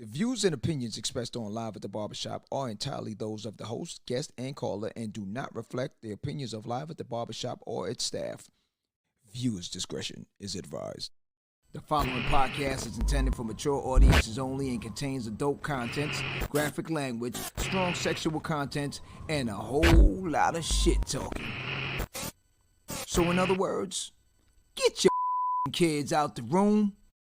The views and opinions expressed on Live at the Barbershop are entirely those of the host, guest, and caller and do not reflect the opinions of Live at the Barbershop or its staff. Viewers' discretion is advised. The following podcast is intended for mature audiences only and contains adult contents, graphic language, strong sexual content, and a whole lot of shit talking. So in other words, get your kids out the room.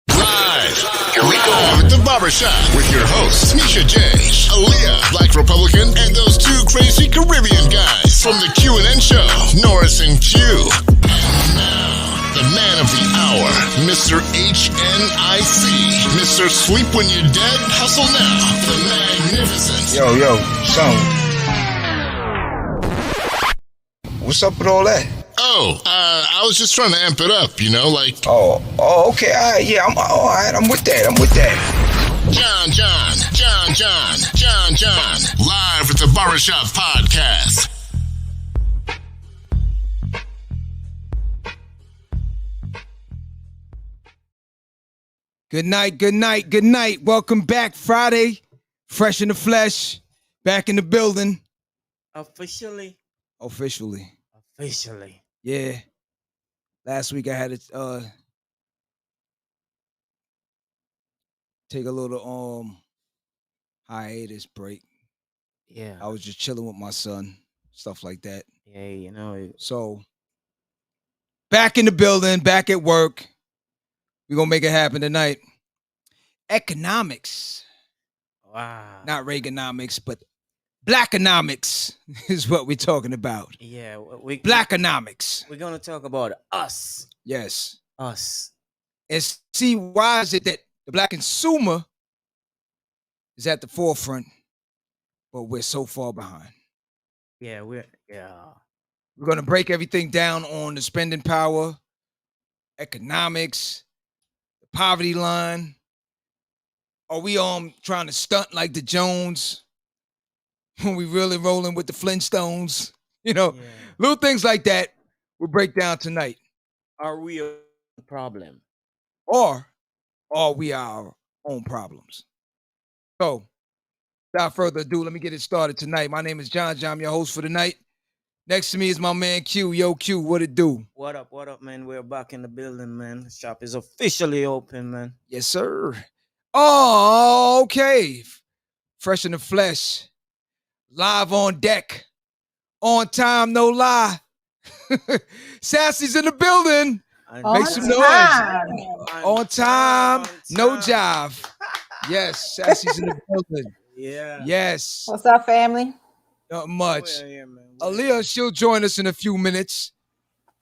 Live, here we go at the Barbershop with your hosts, Misha J, Aaliyah, Black Republican, and those two crazy Caribbean guys from the Q&N show, Norris and Q. And now, the man of the hour, Mr. HNIC, Mr. Sleep When You're Dead, Hustle Now, the magnificent. Yo, son. What's up with all that? I was just trying to amp it up, you know, like... Oh, okay, all right, yeah, all right, I'm with that. John, live at the Barbershop podcast. Good night. Welcome back, Friday. Fresh in the flesh. Back in the building. Officially. Yeah. Last week I had to take a little hiatus break. Yeah. I was just chilling with my son, stuff like that. Yeah, you know. So back in the building, back at work. We're gonna make it happen tonight. Economics. Wow. Not Reaganomics, but Blackonomics is what we're talking about. Yeah, Blackonomics. We're gonna talk about us. Yes. Us. And see, why is it that the black consumer is at the forefront, but we're so far behind? Yeah, we're gonna break everything down on the spending power, economics, the poverty line. Are we trying to stunt like the Jones? When we really rolling with the Flintstones, little things like that we'll break down tonight. Are we a problem? Or are we our own problems? So, without further ado, let me get it started tonight. My name is John. I'm your host for the night. Next to me is my man Q. Yo, Q, what it do? What up, man? We're back in the building, man. The shop is officially open, man. Yes, sir. Oh, okay. Fresh in the flesh. Live on deck. On time, no lie. Sassy's in the building. Make some noise. On time, no jive. Yes, Sassy's in the building. Yeah. Yes. What's up, family? Not much. Yeah, Aaliyah, she'll join us in a few minutes.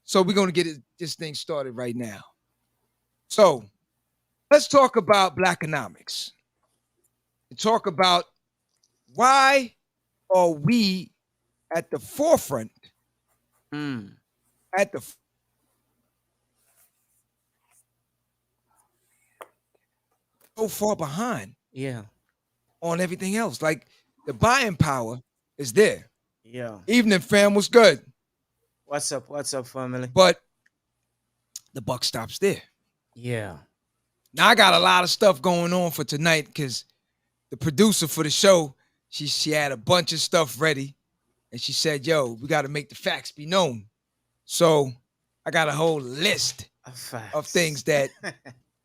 So we're going to get this thing started right now. So let's talk about Blackonomics. And talk about why are we at the forefront, at the so far behind on everything else. Like the buying power is there. Yeah. Evening, fam. What's good? What's up, family? But the buck stops there. Yeah. Now I got a lot of stuff going on for tonight because the producer for the show, she had a bunch of stuff ready, and she said, "Yo, we got to make the facts be known." So I got a whole list of things that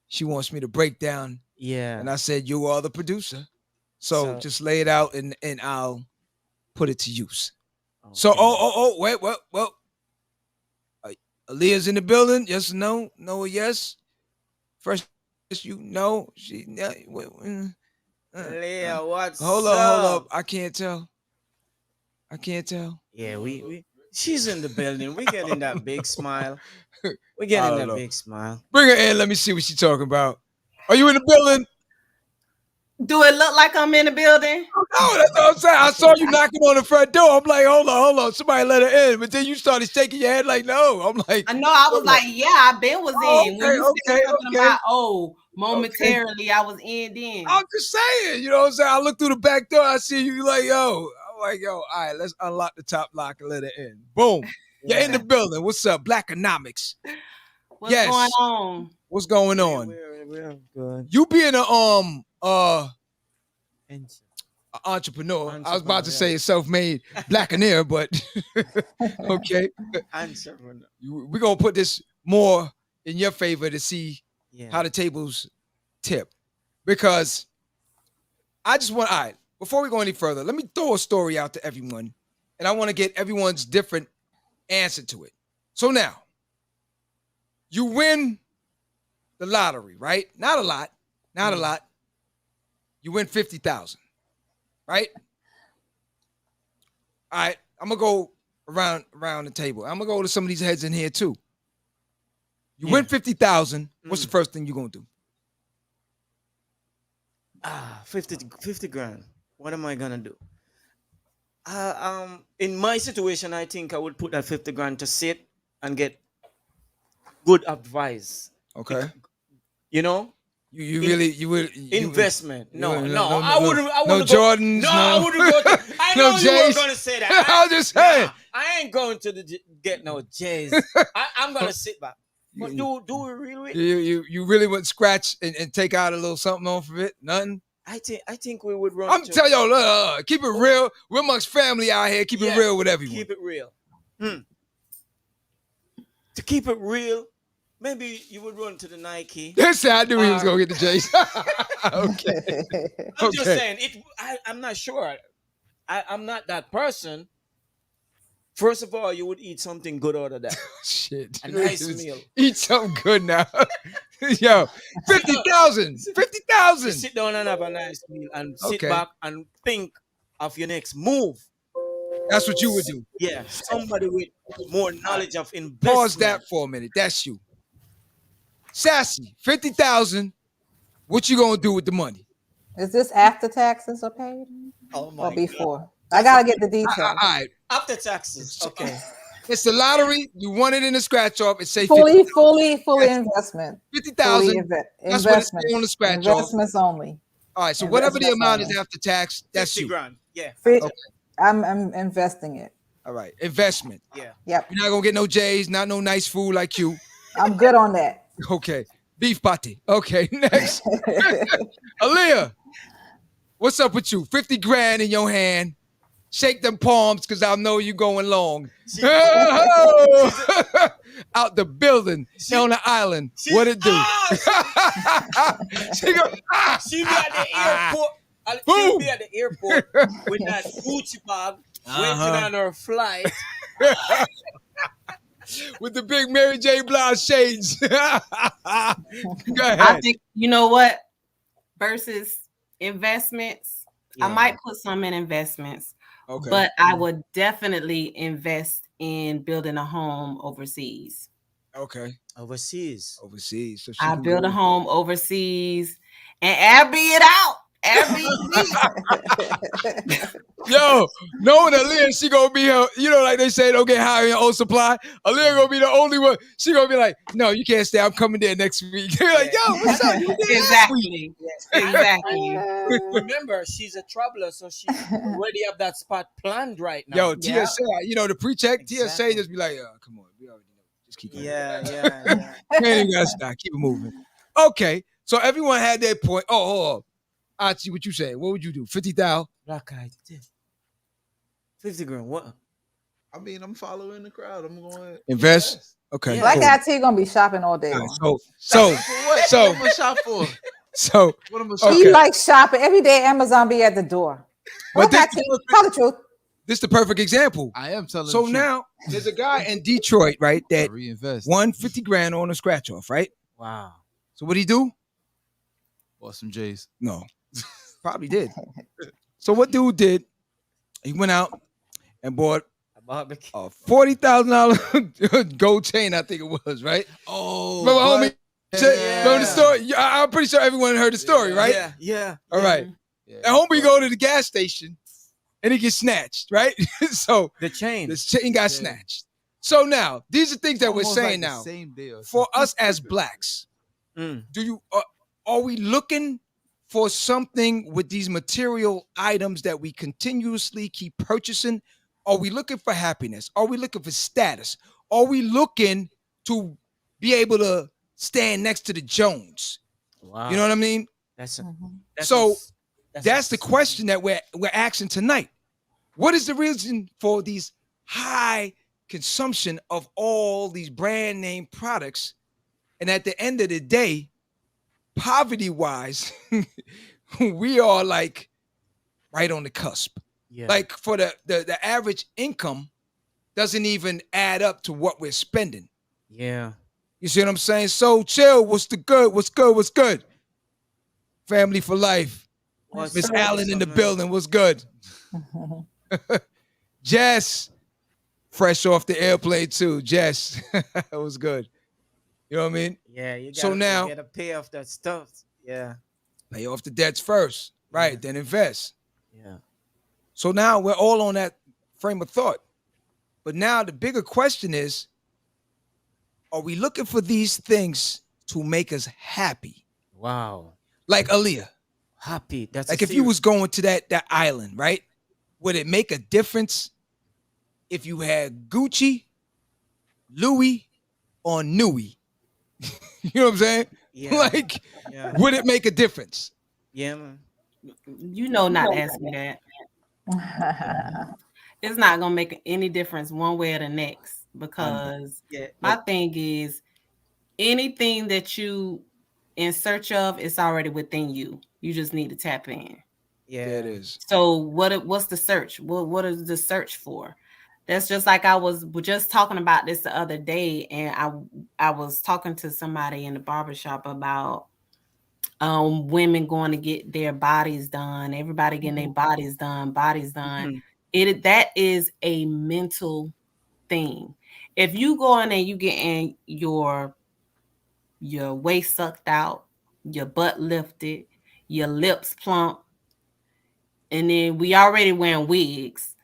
she wants me to break down. Yeah. And I said, "You are the producer, so just lay it out, and I'll put it to use." Okay. So, wait, well, Aaliyah's in the building. Yes or no? No or yes? First, yes, you know. She. Leah, what's hold up. I can't tell. Yeah, we she's in the building. We getting that big smile. We getting that big smile. Bring her in. Let me see what she's talking about. Are you in the building? Do it look like I'm in the building? No, that's what I'm saying. I saw you knocking on the front door. I'm like, hold on. Somebody let her in. But then you started shaking your head like, no. I'm like, I know. I was like, yeah, I been was in. When you said something about, momentarily, I was in then. I'm just saying, you know what I'm saying? I look through the back door. I see you like, yo. I'm like, yo, all right, let's unlock the top lock and let her in. Boom. You're in the building. What's up? Blackonomics. What's going on? What's going on? We're good. You being a entrepreneur. I was about to say a self-made blackaneer, but okay. Entrepreneur. We're going to put this more in your favor to see how the tables tip. Because I just want, all right, before we go any further, let me throw a story out to everyone. And I want to get everyone's different answer to it. So now, you win the lottery, right? Not a lot. Not a lot. You win 50,000, right? All right, I'm going to go around the table. I'm going to go to some of these heads in here too. You win 50,000. What's the first thing you're going to do? 50 grand. What am I going to do? In my situation, I think I would put that 50 grand to sit and get good advice. Okay. You know? You would investment. No, I wouldn't. No Jordans. I wouldn't go. I know you were gonna say that. I was just saying. I ain't going to get no J's. I'm gonna sit back. But do we really? You really wouldn't scratch and take out a little something off of it? Nothing. I think we would run. I'm telling y'all, keep it real. We're amongst family out here. Keep it real with everyone. Keep it real. To keep it real. Maybe you would run to the Nike. Yes, I knew he was going to get the J's. Okay. I'm just saying, I'm not sure. I'm not that person. First of all, you would eat something good out of that. Shit. A nice meal. Eat something good now. Yo, 50,000. 50,000. Sit down and have a nice meal and sit back and think of your next move. That's what you would do. Yeah. Somebody with more knowledge of investment. Pause that for a minute. That's you. Sassy, 50,000. What you gonna do with the money? Is this after taxes are paid? Oh my or before? God. I gotta get the details. All right. After taxes. Okay. It's the lottery. You won it in the scratch off. It say fully investment. 50,000. That's what it's on the scratch off. Investments only. All right. So whatever the amount is after tax, that's 50 you. grand. Yeah. Okay. I'm investing it. All right. Investment. Yeah. Yep. You're not gonna get no J's, not no nice food like you. I'm good on that. Okay. Beef patty. Okay, next. Aaliyah, what's up with you? 50 grand in your hand. Shake them palms because I know you going long. Out the building, on the island. What it do? She'll be at the airport. She'll be at the airport with that Gucci bag, waiting on her flight. With the big Mary J. Blige shades. Go ahead. I think, you know what? Versus investments, I might put some in investments. Okay. But I would definitely invest in building a home overseas. Okay. Overseas. So I build a home overseas and Airbnb it out. Yo, knowing Aaliyah, she gonna be her, like they say, don't get high on your own supply. Aaliyah gonna be the only one. She gonna be like, no, you can't stay. I'm coming there next week. They're like, yo, what's up? Exactly. Exactly. Remember, she's a traveler, so she already have that spot planned right now. Yo, TSA, the pre-check, TSA just be like, come on, we already know. Just keep going. Yeah. Man, you gotta stop. Keep it moving. Okay, so everyone had their point. Oh. Archie, what you say? What would you do? 50,000? Black eye. 50 grand. What? I mean, I'm following the crowd. I'm going to invest. Okay. Black Eye T gonna be shopping all day. Right, so what am I shop for? So what am I shop? He likes shopping every day. Amazon be at the door. But tell the truth. This is the perfect example. I am telling. So now there's a guy in Detroit, right? That reinvest won 50 grand on a scratch off, right? Wow. So what'd he do? Bought some J's. No. Probably did. So what dude did? He went out and bought a $40,000 gold chain. I think it was, right? Oh, remember, homie? Remember the story? I'm pretty sure everyone heard the story, right? Yeah. All right. And homie go to the gas station and he gets snatched, right? So the chain got snatched. So now these are things that we're saying now. For us as blacks, are we looking for something with these material items that we continuously keep purchasing? Are we looking for happiness? Are we looking for status? Are we looking to be able to stand next to the Jones? Wow. You know what I mean? That's That's the question that we're asking tonight. What is the reason for these high consumption of all these brand name products? And at the end of the day, poverty-wise, we are like right on the cusp. Yeah. Like for the average income doesn't even add up to what we're spending. Yeah. You see what I'm saying? So chill. What's the good? What's good? What's good? Family for life. Miss Allen in the building. What's good? Jess, fresh off the airplane too. Jess, that was good. You know what I mean? Yeah, you gotta pay off that stuff. Yeah. Pay off the debts first, right? Then invest. Yeah. So now we're all on that frame of thought. But now the bigger question is, are we looking for these things to make us happy? Wow. Like Aaliyah. Happy. That's like if you was going to that island, right? Would it make a difference if you had Gucci, Louis, or Nui? You know what I'm saying? Yeah. Like, would it make a difference? Yeah, man. You know, not ask me that. It's not gonna make any difference one way or the next, because my thing is, anything that you in search of, it's already within you. You just need to tap in. Yeah, it is. So what's the search? What is the search for? That's just like I was just talking about this the other day, and I was talking to somebody in the barbershop about women going to get their bodies done, everybody getting their bodies done. That is a mental thing. If you go in and you getting your waist sucked out, your butt lifted, your lips plump, and then we already wearing wigs,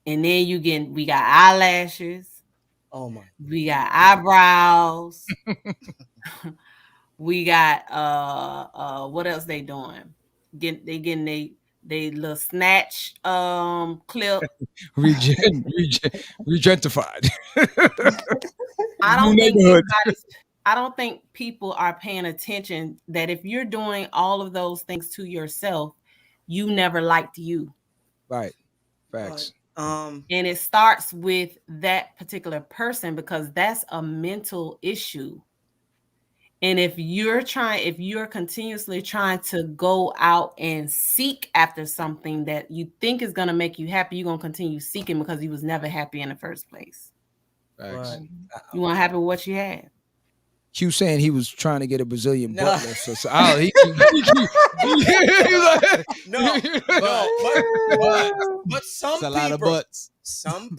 and then we got eyelashes. Oh my. We got eyebrows. We got what else they doing? They getting they little snatch clip. Regentified. I don't think people are paying attention that if you're doing all of those things to yourself, you never liked you. Right. Facts. And it starts with that particular person, because that's a mental issue. And if you're continuously trying to go out and seek after something that you think is going to make you happy, you're going to continue seeking, because you was never happy in the first place. Facts. You weren't happy with what you had. Q saying he was trying to get a Brazilian butt lift. So but some people, a lot of butts. Some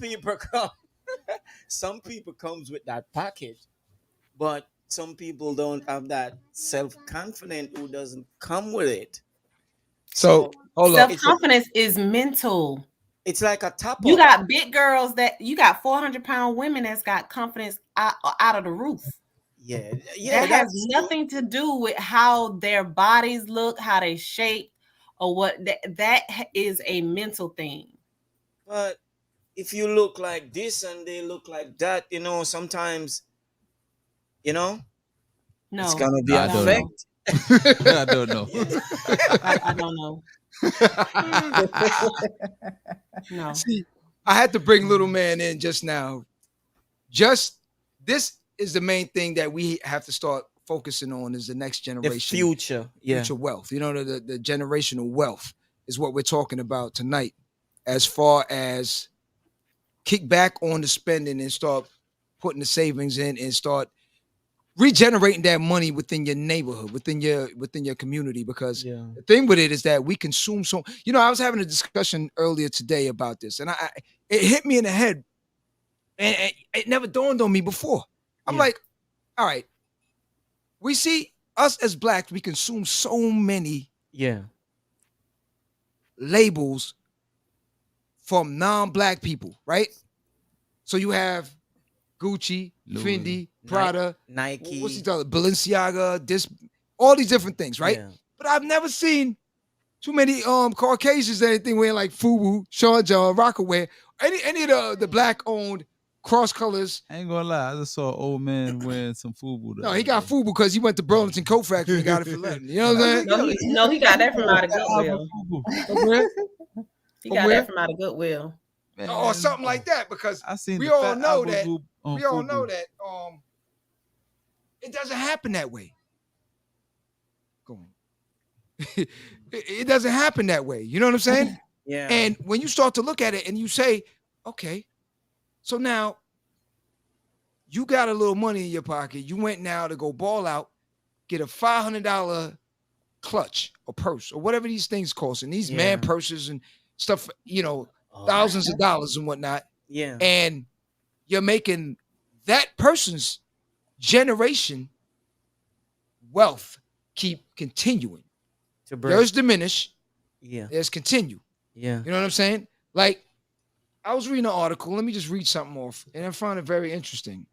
people comes with that package, but some people don't have that self-confidence who doesn't come with it. So self-confidence is mental. It's like a top. You got big girls you got 400-pound women that's got confidence out of the roof. Yeah. That has nothing to do with how their bodies look, how they shape, or what. That is a mental thing. But if you look like this and they look like that, sometimes, no, it's gonna be an effect. I don't know. I don't know. No. See, I had to bring little man in just now. Just this is the main thing that we have to start focusing on, is the next generation. The future. Future wealth. The generational wealth is what we're talking about tonight, as far as kick back on the spending and start putting the savings in and start regenerating that money within your neighborhood, within your community. Because the thing with it is that we consume so. I was having a discussion earlier today about this, and it hit me in the head, and it never dawned on me before. I'm like, all right, we see us as blacks, we consume so many labels from non-black people, right? So you have Gucci, Louis, Fendi, Prada, Nike, what's the other, Balenciaga, all these different things, right? Yeah. But I've never seen too many Caucasians or anything wearing like FUBU, Sean John, Rockaway, any of the black-owned cross colors. I ain't gonna lie, I just saw an old man wearing some FUBU. No, he got FUBU because he went to Burlington Coat Factory and got it for Latin. You know what I'm saying? No, he got that from out of Goodwill. He got that from out of Goodwill. Man, or something like that, because we all know that it doesn't happen that way. Go on. It doesn't happen that way. You know what I'm saying? Yeah. And when you start to look at it and you say, okay, so now you got a little money in your pocket. You went now to go ball out, get a $500 clutch or purse or whatever these things cost, and these man purses and stuff, you know, thousands of dollars and whatnot. Yeah. And you're making that person's generation wealth keep continuing. There's diminish. Yeah. There's continue. Yeah. You know what I'm saying? Like, I was reading an article. Let me just read something off. And I found it very interesting.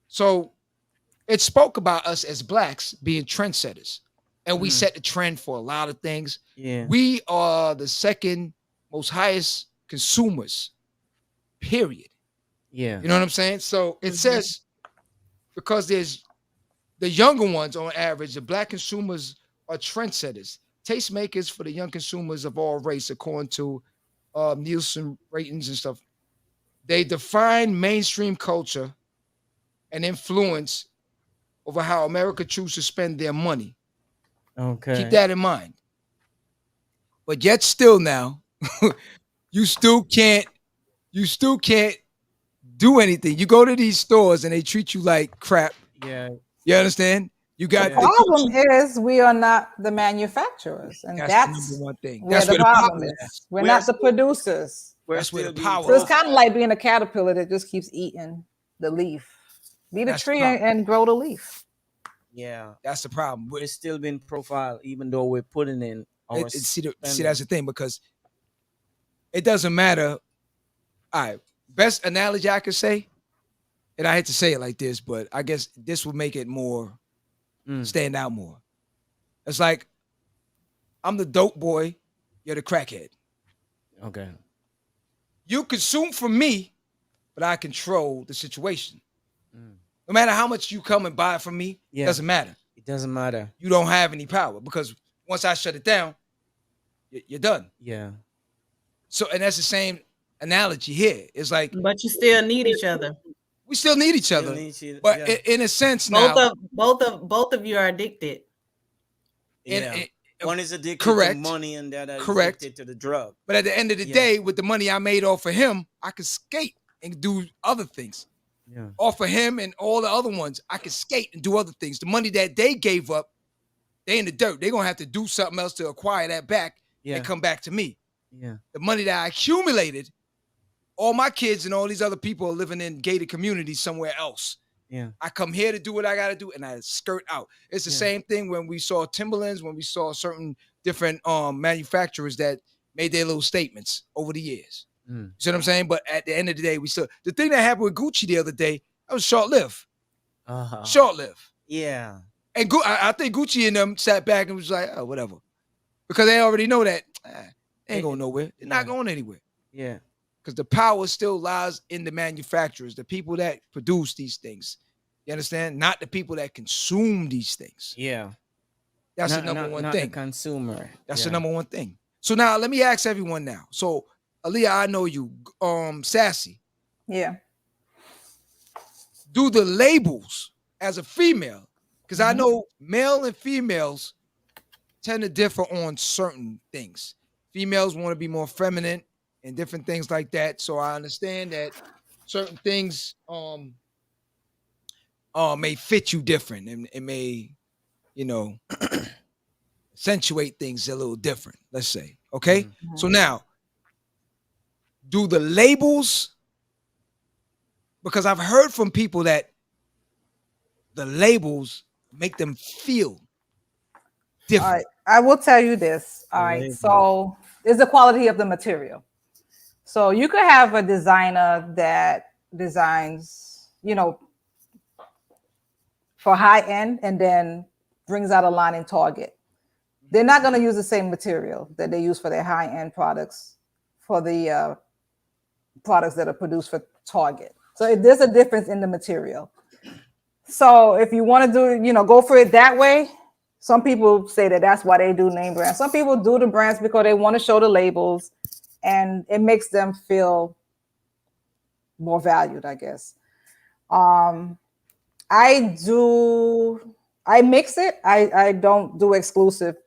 So it spoke about us as blacks being trendsetters. And we set the trend for a lot of things. Yeah. We are the second most highest consumers, period. Yeah. You know what I'm saying? So it says, because there's the younger ones on average, the black consumers are trendsetters, tastemakers for the young consumers of all race, according to Nielsen ratings and stuff. They define mainstream culture and influence over how America chooses to spend their money. Okay. Keep that in mind. But yet still now, you still can't do anything. You go to these stores and they treat you like crap. Yeah. You understand? You got the problem is we are not the manufacturers, and that's the number one thing. That's where the problem is. We're not the producers. That's where the power. So it's kind of like being a caterpillar that just keeps eating the leaf. Be the tree and grow the leaf. Yeah, that's the problem. We're still being profiled, even though we're putting in our. See, that's the thing, because it doesn't matter. All right, best analogy I could say, and I hate to say it like this, but I guess this would make it more stand out more. It's like, I'm the dope boy, you're the crackhead. Okay. You consume from me, but I control the situation. No matter how much you come and buy from me, it doesn't matter. It doesn't matter. You don't have any power, because once I shut it down, you're done. Yeah. So, and that's the same analogy here. It's like, but you still need each other. We still need each other, but in a sense now, both of you are addicted. Yeah. One is addicted to money, and the other is addicted to the drug. But at the end of the day, with the money I made off of him, I could skate and do other things. Yeah. Off of him and all the other ones, I could skate and do other things. The money that they gave up, they in the dirt. They're gonna have to do something else to acquire that back and come back to me. Yeah. The money that I accumulated, all my kids and all these other people are living in gated communities somewhere else. Yeah. I come here to do what I got to do, and I skirt out. It's the same thing when we saw Timberlands, when we saw certain different manufacturers that made their little statements over the years. You see what I'm saying? But at the end of the day, the thing that happened with Gucci the other day, that was short-lived. Short-lived. Yeah. And I think Gucci and them sat back and was like, oh, whatever. Because they already know that they ain't going nowhere. They're not going anywhere. Yeah. Because the power still lies in the manufacturers, the people that produce these things. You understand? Not the people that consume these things. Yeah. That's the number one thing. The consumer. That's the number one thing. So now let me ask everyone now. So Aaliyah, I know you, Sassy. Yeah. Do the labels as a female, because I know male and females tend to differ on certain things. Females want to be more feminine and different things like that. So I understand that certain things may fit you different, and it may, accentuate things a little different, let's say. Okay? So now, do the labels, because I've heard from people that the labels make them feel different. All right. I will tell you this. All right. So it's the quality of the material. So you could have a designer that designs, for high end and then brings out a line in Target. They're not going to use the same material that they use for their high end products for the products that are produced for Target. So there's a difference in the material. So if you want to do, go for it that way. Some people say that that's why they do name brands. Some people do the brands because they want to show the labels, and it makes them feel more valued, I guess. I mix it. I don't do exclusive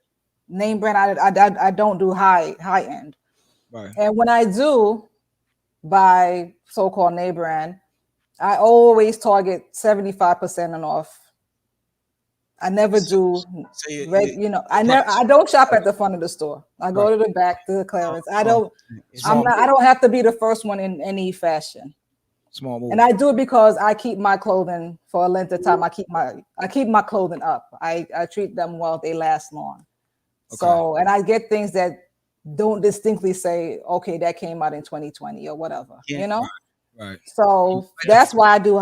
name brand. I don't do high end. Right. And when I do buy so-called name brand, I always target 75% and off. I never do. I don't shop at the front of the store. I go to the back, to the clearance. I don't have to be the first one in any fashion. Small move. And I do it because I keep my clothing for a length of time. I keep my clothing up. I treat them well. They last long. Okay. So, and I get things that don't distinctly say, okay, that came out in 2020 or whatever, Right. So that's why I do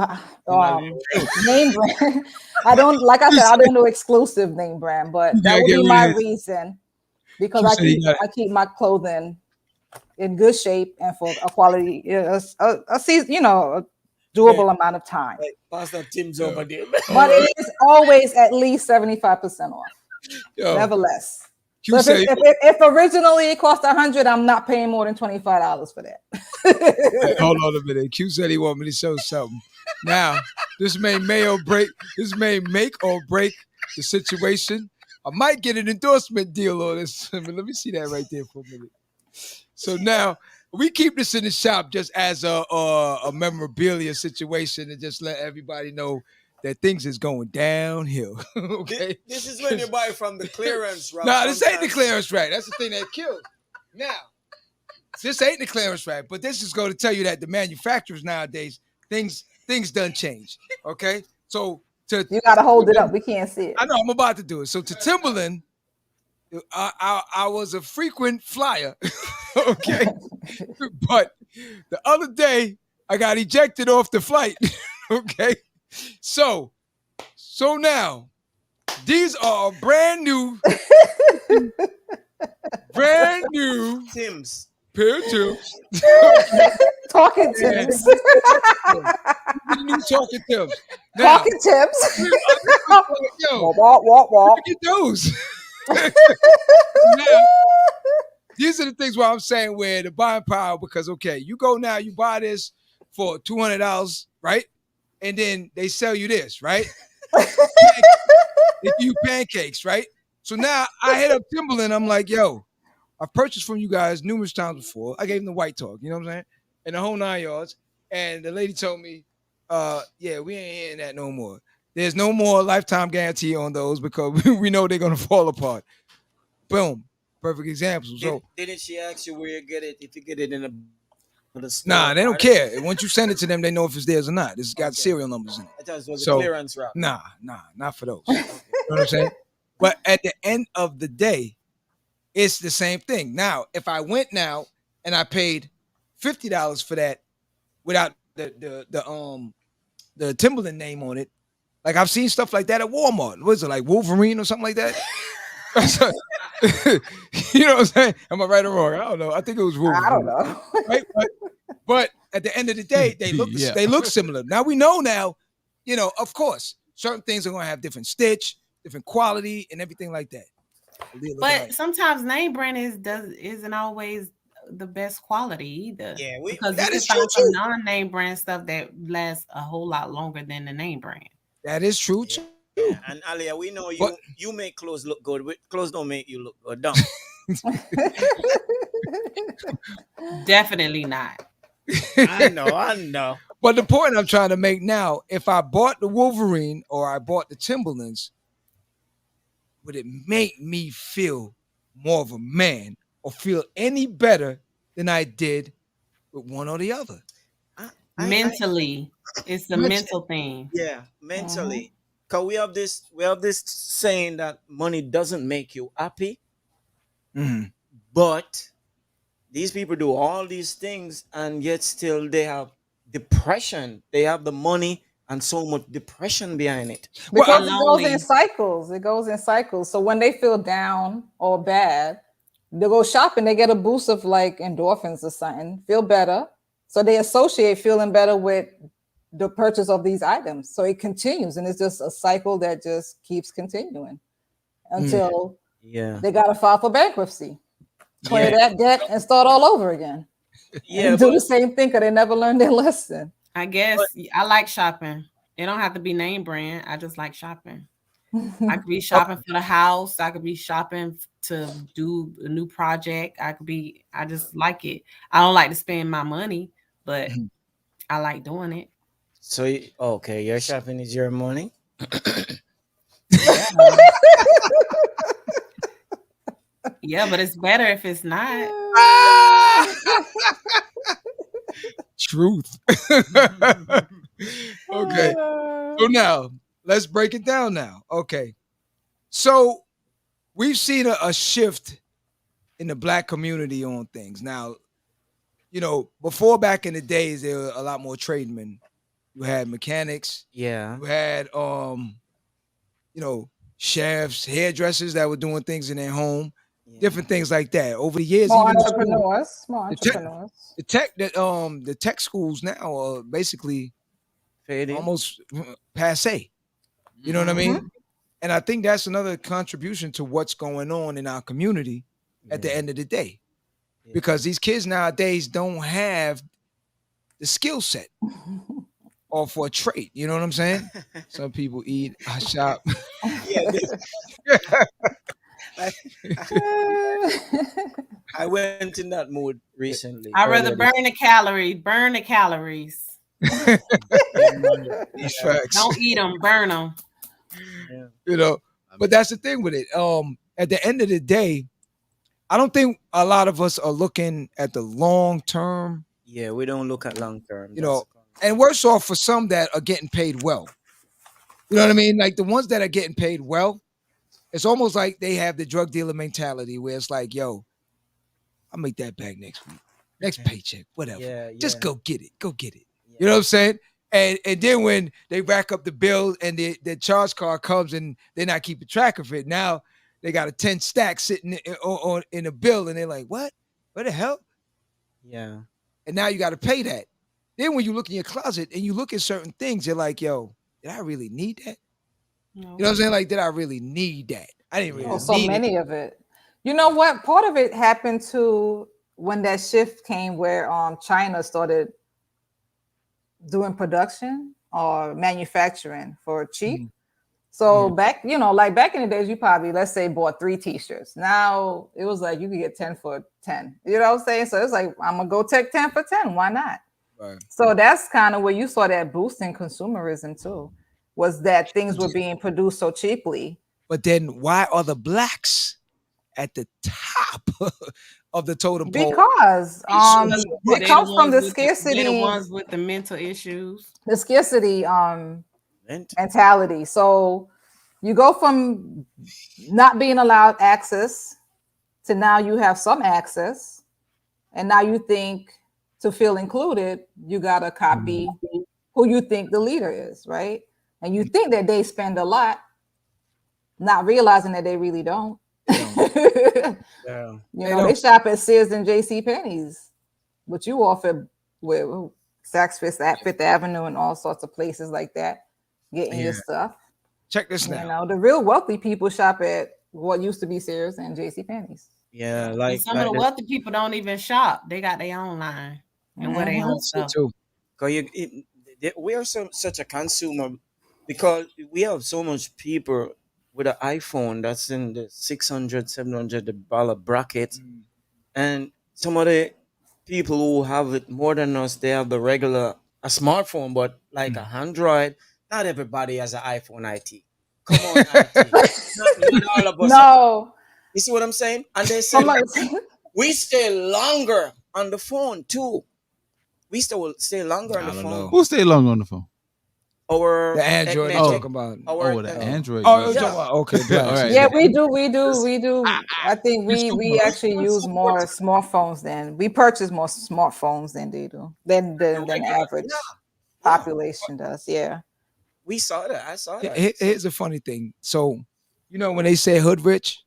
name brand. I don't do exclusive name brand, but that would be my reason, because I keep my clothing in good shape and for a quality, a season, a doable amount of time. Pastor Tim's over there. But it is always at least 75% off. Never less. So if originally it cost $100, I'm not paying more than $25 for that. Hold on a minute. Q said he wanted me to show something. Now, this may make or break the situation. I might get an endorsement deal on this. Let me see that right there for a minute. So now we keep this in the shop just as a memorabilia situation, and just let everybody know that things is going downhill. Okay. This is when you buy from the clearance rack. No, this ain't the clearance rack. That's the thing that kills. Now, this ain't the clearance rack, but this is going to tell you that the manufacturers nowadays, things done change. Okay. So you gotta hold it up. We can't see it. I know, I'm about to do it. So to Timberland, I was a frequent flyer. Okay. But the other day I got ejected off the flight. Okay. So now these are brand new Tim's. Pair of Tim's. Talking Tim's. New talking Tim's. Now, talking Tim's. Yo, walk. Look at those. Now, these are the things where I'm saying where the buying power, because okay, you go now, you buy this for $200, right? And then they sell you this, right? They give you pancakes, right? So now I hit up Timberland. I'm like, yo, I've purchased from you guys numerous times before. I gave them the white talk, you know what I'm saying? And the whole 9 yards. And the lady told me, yeah, we ain't hearing that no more. There's no more lifetime guarantee on those because we know they're going to fall apart. Boom. Perfect example. So didn't she ask you where you get it? If you get it in the store? Nah, they don't care. Once you send it to them, they know if it's theirs or not. It's got serial numbers in it. I thought it was a clearance route. Nah, not for those. You know what I'm saying? But at the end of the day, it's the same thing. Now, if I went now and I paid $50 for that without the Timberland name on it, like I've seen stuff like that at Walmart. What is it, like Wolverine or something like that? You know what I'm saying? Am I right or wrong? I don't know. I think it was Wolverine. I don't know. Right? But at the end of the day, they look similar. Now we know now, of course, certain things are going to have different stitch, different quality, and everything like that. But sometimes name brand isn't always the best quality either. Yeah, because you can find some non-name brand stuff that lasts a whole lot longer than the name brand. That is true too. Yeah. And Alia, we know you make clothes look good. Clothes don't make you look good. Don't. Definitely not. I know. But the point I'm trying to make now, if I bought the Wolverine or I bought the Timberlands, would it make me feel more of a man or feel any better than I did with one or the other? Mentally, it's the mental thing. Yeah, mentally. Because we have this saying that money doesn't make you happy. Mm-hmm. But these people do all these things and yet still they have depression. They have the money and so much depression behind it. Because it goes in cycles. It goes in cycles. So when they feel down or bad, they go shopping. They get a boost of like endorphins or something. Feel better. So they associate feeling better with the purchase of these items. So it continues, and it's just a cycle that just keeps continuing until they got to file for bankruptcy, clear that debt, and start all over again. And do the same thing because they never learned their lesson. I guess I like shopping. It don't have to be name brand. I just like shopping. I could be shopping for the house. I could be shopping to do a new project. I just like it. I don't like to spend my money, but I like doing it. So, okay, your shopping is your money? Yeah, but it's better if it's not. Truth. Okay. So now, let's break it down now. Okay. So we've seen a shift in the Black community on things. Now, you know, before, back in the days, there were a lot more tradesmen. You had mechanics. Yeah. You had you know, chefs, hairdressers that were doing things in their home, different things like that. Over the years, More even entrepreneurs. the tech schools now are basically almost passe. You know what I mean? And I think that's another contribution to what's going on in our community at the end of the day. Because these kids nowadays don't have the skill set or for a trade. You know what I'm saying? Some people eat, I shop. I went in that mood recently. I'd rather burn the calories. Don't eat them, burn them. Yeah. You know, but that's the thing with it. At the end of the day, I don't think a lot of us are looking at the long term. Yeah, we don't look at long term. You know, and worse off for some that are getting paid well. You know what I mean? Like the ones that are getting paid well, it's almost like they have the drug dealer mentality where it's like, yo, I'll make that back next week. Next paycheck, whatever. Just go get it. Go get it. Yeah. You know what I'm saying? And then when they rack up the bill and the charge card comes and they're not keeping track of it, now they got a 10 stack sitting in a bill and they're like, what? What the hell? Yeah. And now you got to pay that. Then when you look in your closet and you look at certain things, you're like, yo, did I really need that? No. You know what I'm saying? Like, did I really need that? I didn't really need so many of it. You know what? Part of it happened to when that shift came where China started doing production or manufacturing for cheap. Mm-hmm. So back, you know, like back in the days, you probably, let's say, bought 3 t-shirts. Now it was like you could get 10 for 10. You know what I'm saying? So it's like, I'm gonna go take 10 for 10. Why not? Right. So that's kind of where you saw that boost in consumerism too, was that things were being produced so cheaply. But then why are the blacks at the top of the totem pole? Because it comes from the scarcity. They're the ones with the mental issues. The scarcity mentality. So you go from not being allowed access to now you have some access, and now you think to feel included, you gotta copy who you think the leader is, right? And you think that they spend a lot, not realizing that they really don't. You know, they shop at Sears and J.C. Penney's, but you off at Saks Fifth Avenue and all sorts of places like that, getting your stuff. Check this now. You know, the real wealthy people shop at what used to be Sears and J.C. Penney's. Yeah, like and some of the wealthy people don't even shop; they got their own line and where they own stuff. Because we are such a consumer, because we have so much people with an iPhone that's in the $600-$700 bracket, and some of the people who have it more than us, they have the regular a smartphone, but like a Android. Not everybody has an iPhone IT. Come on, IT. not all of us. No. You see what I'm saying? And they say we stay longer on the phone too. We still stay longer on the phone. Who stay longer on the phone? The Android you're talking about. The Android. Okay. All right. Yeah, we do. I think we actually use more smartphones than we purchase more smartphones than they do than the average population does. Yeah. We saw that. I saw that. Here's a funny thing. So, you know, when they say hood rich,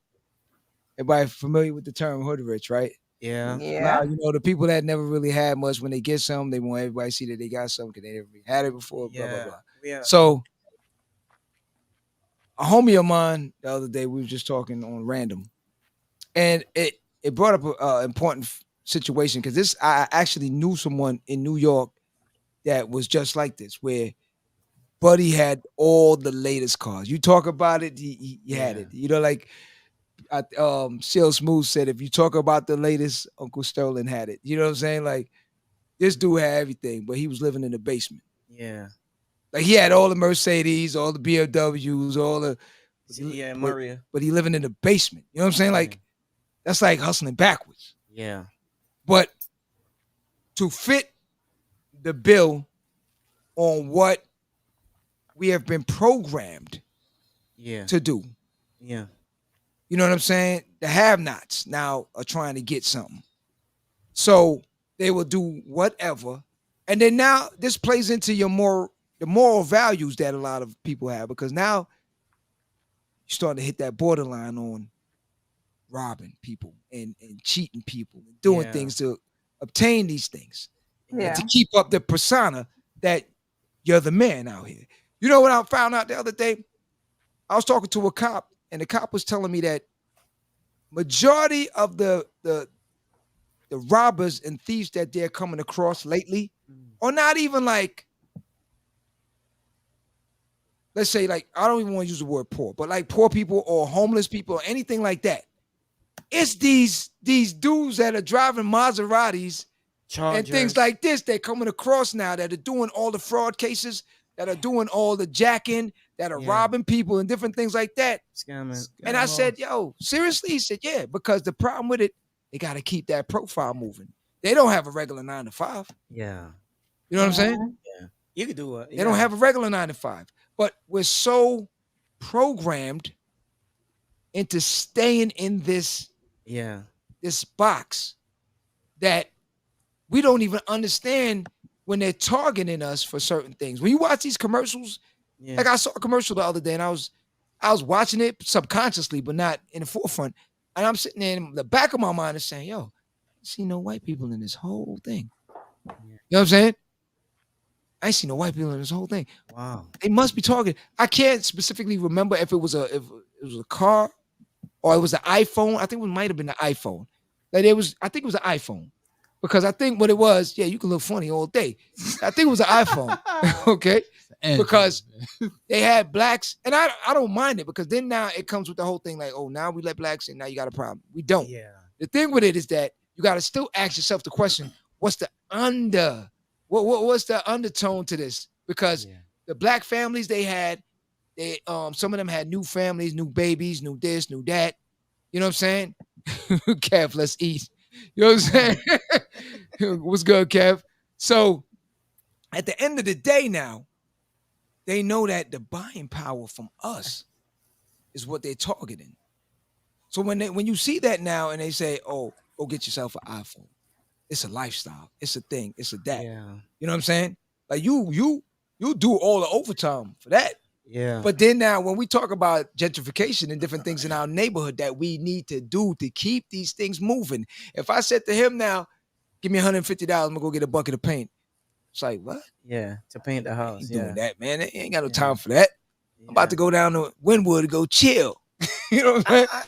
everybody familiar with the term hood rich, right? Yeah. Yeah. Now, the people that never really had much, when they get something, they want everybody to see that they got something because they never really had it before, blah, blah, blah. Yeah. So a homie of mine the other day, we were just talking on random, and it brought up an important situation because I actually knew someone in New York that was just like this, where Buddy had all the latest cars. You talk about it, he had it. Like CL Smooth said, if you talk about the latest, Uncle Sterling had it. You know what I'm saying? Like, this dude had everything, but he was living in the basement. Yeah. Like, he had all the Mercedes, all the BMWs, all the Maria. But he living in the basement. You know what I'm saying? Like, that's like hustling backwards. Yeah. But to fit the bill on what we have been programmed to do. Yeah. You know what I'm saying? The have-nots now are trying to get something. So they will do whatever. And then now this plays into the moral values that a lot of people have, because now you're starting to hit that borderline on robbing people and cheating people and doing things to obtain these things. And to keep up the persona that you're the man out here. You know what I found out the other day? I was talking to a cop, and the cop was telling me that majority of the robbers and thieves that they're coming across lately are not even like, let's say, like, I don't even want to use the word poor, but like poor people or homeless people or anything like that. It's these dudes that are driving Maseratis and things like this. They're coming across now that are doing all the fraud cases, that are doing all the jacking, that are robbing people and different things like that. Scamming. And I said, yo, seriously? He said, yeah, because the problem with it, they got to keep that profile moving. They don't have a regular 9 to 5. Yeah. You know what I'm saying? Yeah. You could do it. They don't have a regular 9 to 5. But we're so programmed into staying in this box that we don't even understand when they're targeting us for certain things. When you watch these commercials, like I saw a commercial the other day, and I was watching it subconsciously, but not in the forefront. And I'm sitting there in the back of my mind and saying, yo, I see no white people in this whole thing. You know what I'm saying? I ain't see no white people in this whole thing. Wow. They must be targeted. I can't specifically remember if it was a car or it was an iPhone. I think it might have been the iPhone. I think it was an iPhone. Because I think what it was, you can look funny all day. I think it was an iPhone. Okay. Because they had blacks, and I don't mind it, because then now it comes with the whole thing like, oh, now we let blacks in, now you got a problem. We don't. Yeah. The thing with it is that you got to still ask yourself the question, what's the what's the undertone to this? Because the black families some of them had new families, new babies, new this, new that. You know what I'm saying? Kev, let's eat. You know what I'm saying? What's good, Kev? So at the end of the day now, they know that the buying power from us is what they're targeting. So when you see that now and they say, oh, go get yourself an iPhone. It's a lifestyle. It's a thing. It's a that. Yeah. You know what I'm saying? Like you do all the overtime for that. Yeah. But then now when we talk about gentrification and different things in our neighborhood that we need to do to keep these things moving. If I said to him now, give me $150, I'm gonna go get a bucket of paint. It's like, what? Yeah, to paint the house. Doing that, man. They ain't got no time for that. I'm about to go down to Wynwood to go chill. You know what I'm saying? I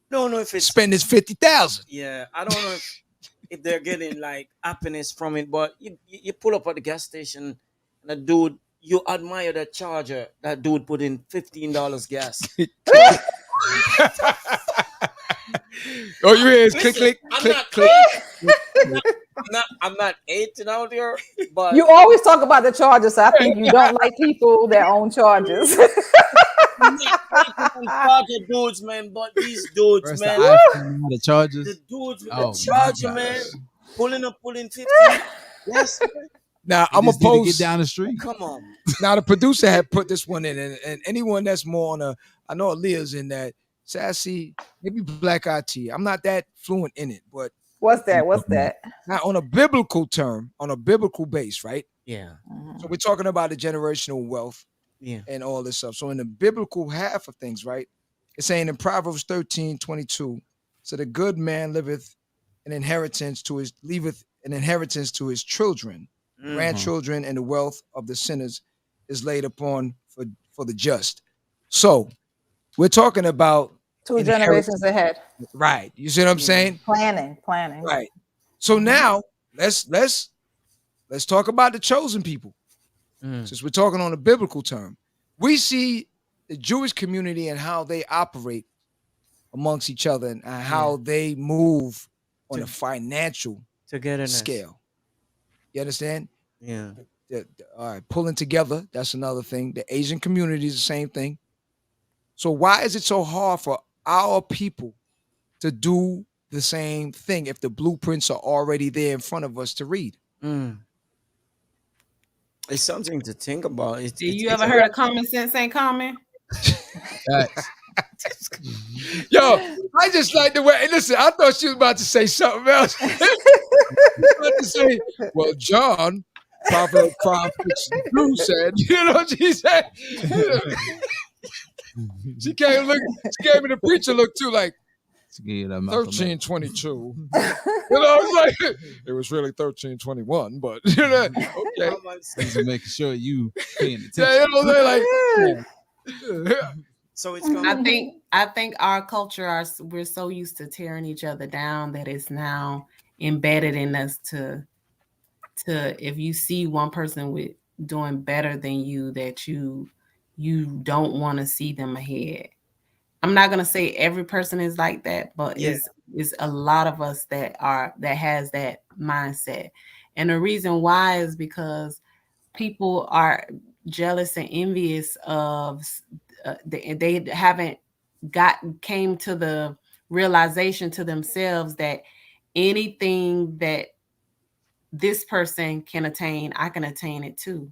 don't know if it's spend this $50,000. Yeah, I don't know if they're getting like happiness from it, but you pull up at the gas station and a dude, you admire that charger. That dude put in $15 gas. Oh, you hear? Click, click, click, click. I'm not 18 out here, but you always talk about the chargers. So I think you don't like people that own chargers. Charger dudes, man, but these dudes, First man, the chargers. the dudes with the charger, man, pulling 50. Yes. Now I'm gonna post. Get down the street. Come on. Now the producer had put this one in, and anyone that's more on I know Aaliyah's in that. Sassy, maybe Black IT. I'm not that fluent in it, but what's that? Now on a biblical term, on a biblical base, right? Yeah. So we're talking about the generational wealth, and all this stuff. So in the biblical half of things, right? It's saying in Proverbs 13:22, so the good man liveth an inheritance to his children, grandchildren, and the wealth of the sinners is laid upon for the just. So we're talking about 2 generations ahead. Right. You see what I'm saying? Planning. Right. So now let's talk about the chosen people. Since we're talking on a biblical term, we see the Jewish community and how they operate amongst each other and how they move on a financial scale. You understand? Yeah. All right, pulling together, that's another thing. The Asian community is the same thing. So why is it so hard for our people to do the same thing if the blueprints are already there in front of us to read? It's something to think about. Do you ever heard of common sense ain't common? Yo, I just like the way. Listen, I thought she was about to say something else. About to say, well, John, prophet Drew said, you know what she said? She gave me the preacher look too, like 13:22. You know, I was like, it was really 13:21, but you know, okay. Just making sure you paying attention. Yeah, you know, they're like, so it's. I think our culture we're so used to tearing each other down that it's now embedded in us to if you see one person with doing better than you, that you don't want to see them ahead. I'm not gonna say every person is like that, but it's a lot of us that has that mindset. And the reason why is because people are jealous and envious of they haven't came to the realization to themselves that anything that this person can attain, I can attain it too.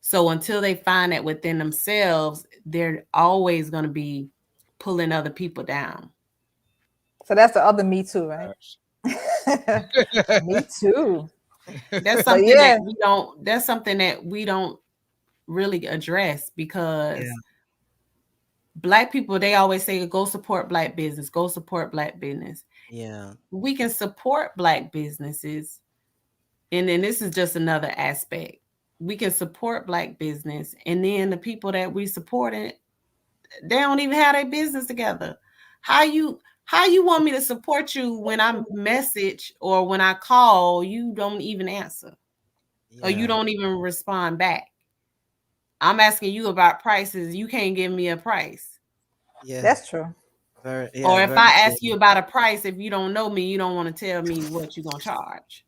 So until they find that within themselves, they're always going to be pulling other people down. So that's the other me too, right? Me too. That's something that we don't really address, because Black people, they always say, go support Black business, go support Black business. Yeah. We can support Black businesses. And then this is just another aspect. We can support Black business, and then the people that we supported, they don't even have their business together. How you want me to support you when I message or when I call, you don't even answer, or you don't even respond back? I'm asking you about prices, you can't give me a price. Yeah, that's true. Or if I ask you about a price, if you don't know me, you don't want to tell me what you're gonna charge.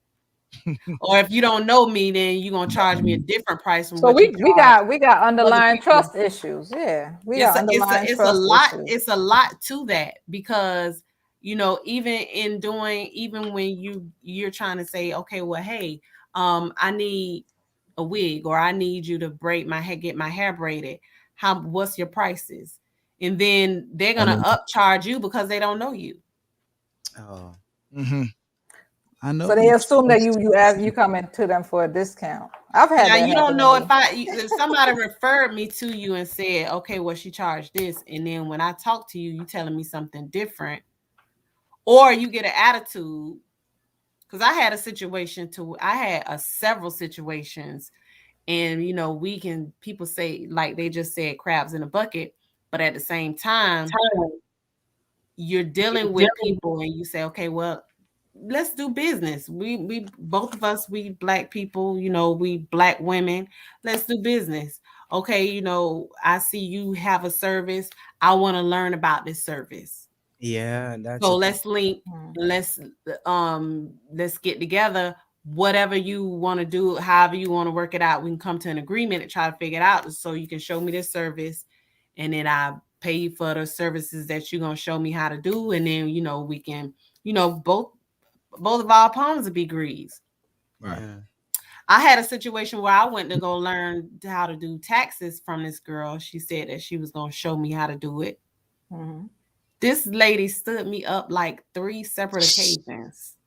Or if you don't know me, then you're gonna charge me a different price from so we got underlying trust issues. Yeah, it's a lot to that, because even when you're trying to say, okay, well, hey, I need a wig, or I need you to braid my hair, get my hair braided. What's your prices? And then they're gonna upcharge you because they don't know you. Oh. Mm-hmm. I know. So they assume that you come into them for a discount. I've had now that. You don't know if somebody referred me to you and said, okay, well, she charged this, and then when I talk to you, you telling me something different, or you get an attitude. Because I had several situations, and people say, like they just said, crabs in a bucket, but at the same time, you're dealing with people, and you say, okay, well, let's do business. We both of us, we Black people, we Black women, let's do business. Okay, I see you have a service. I want to learn about this service. Yeah, that's so let's link. Let's get together. Whatever you want to do, however you want to work it out, we can come to an agreement and try to figure it out. So you can show me this service, and then I pay you for the services that you're gonna show me how to do, and then we can, both of our palms will be greased. Right. Yeah. I had a situation where I went to go learn how to do taxes from this girl. She said that she was gonna show me how to do it. Mm-hmm. This lady stood me up like 3 separate occasions.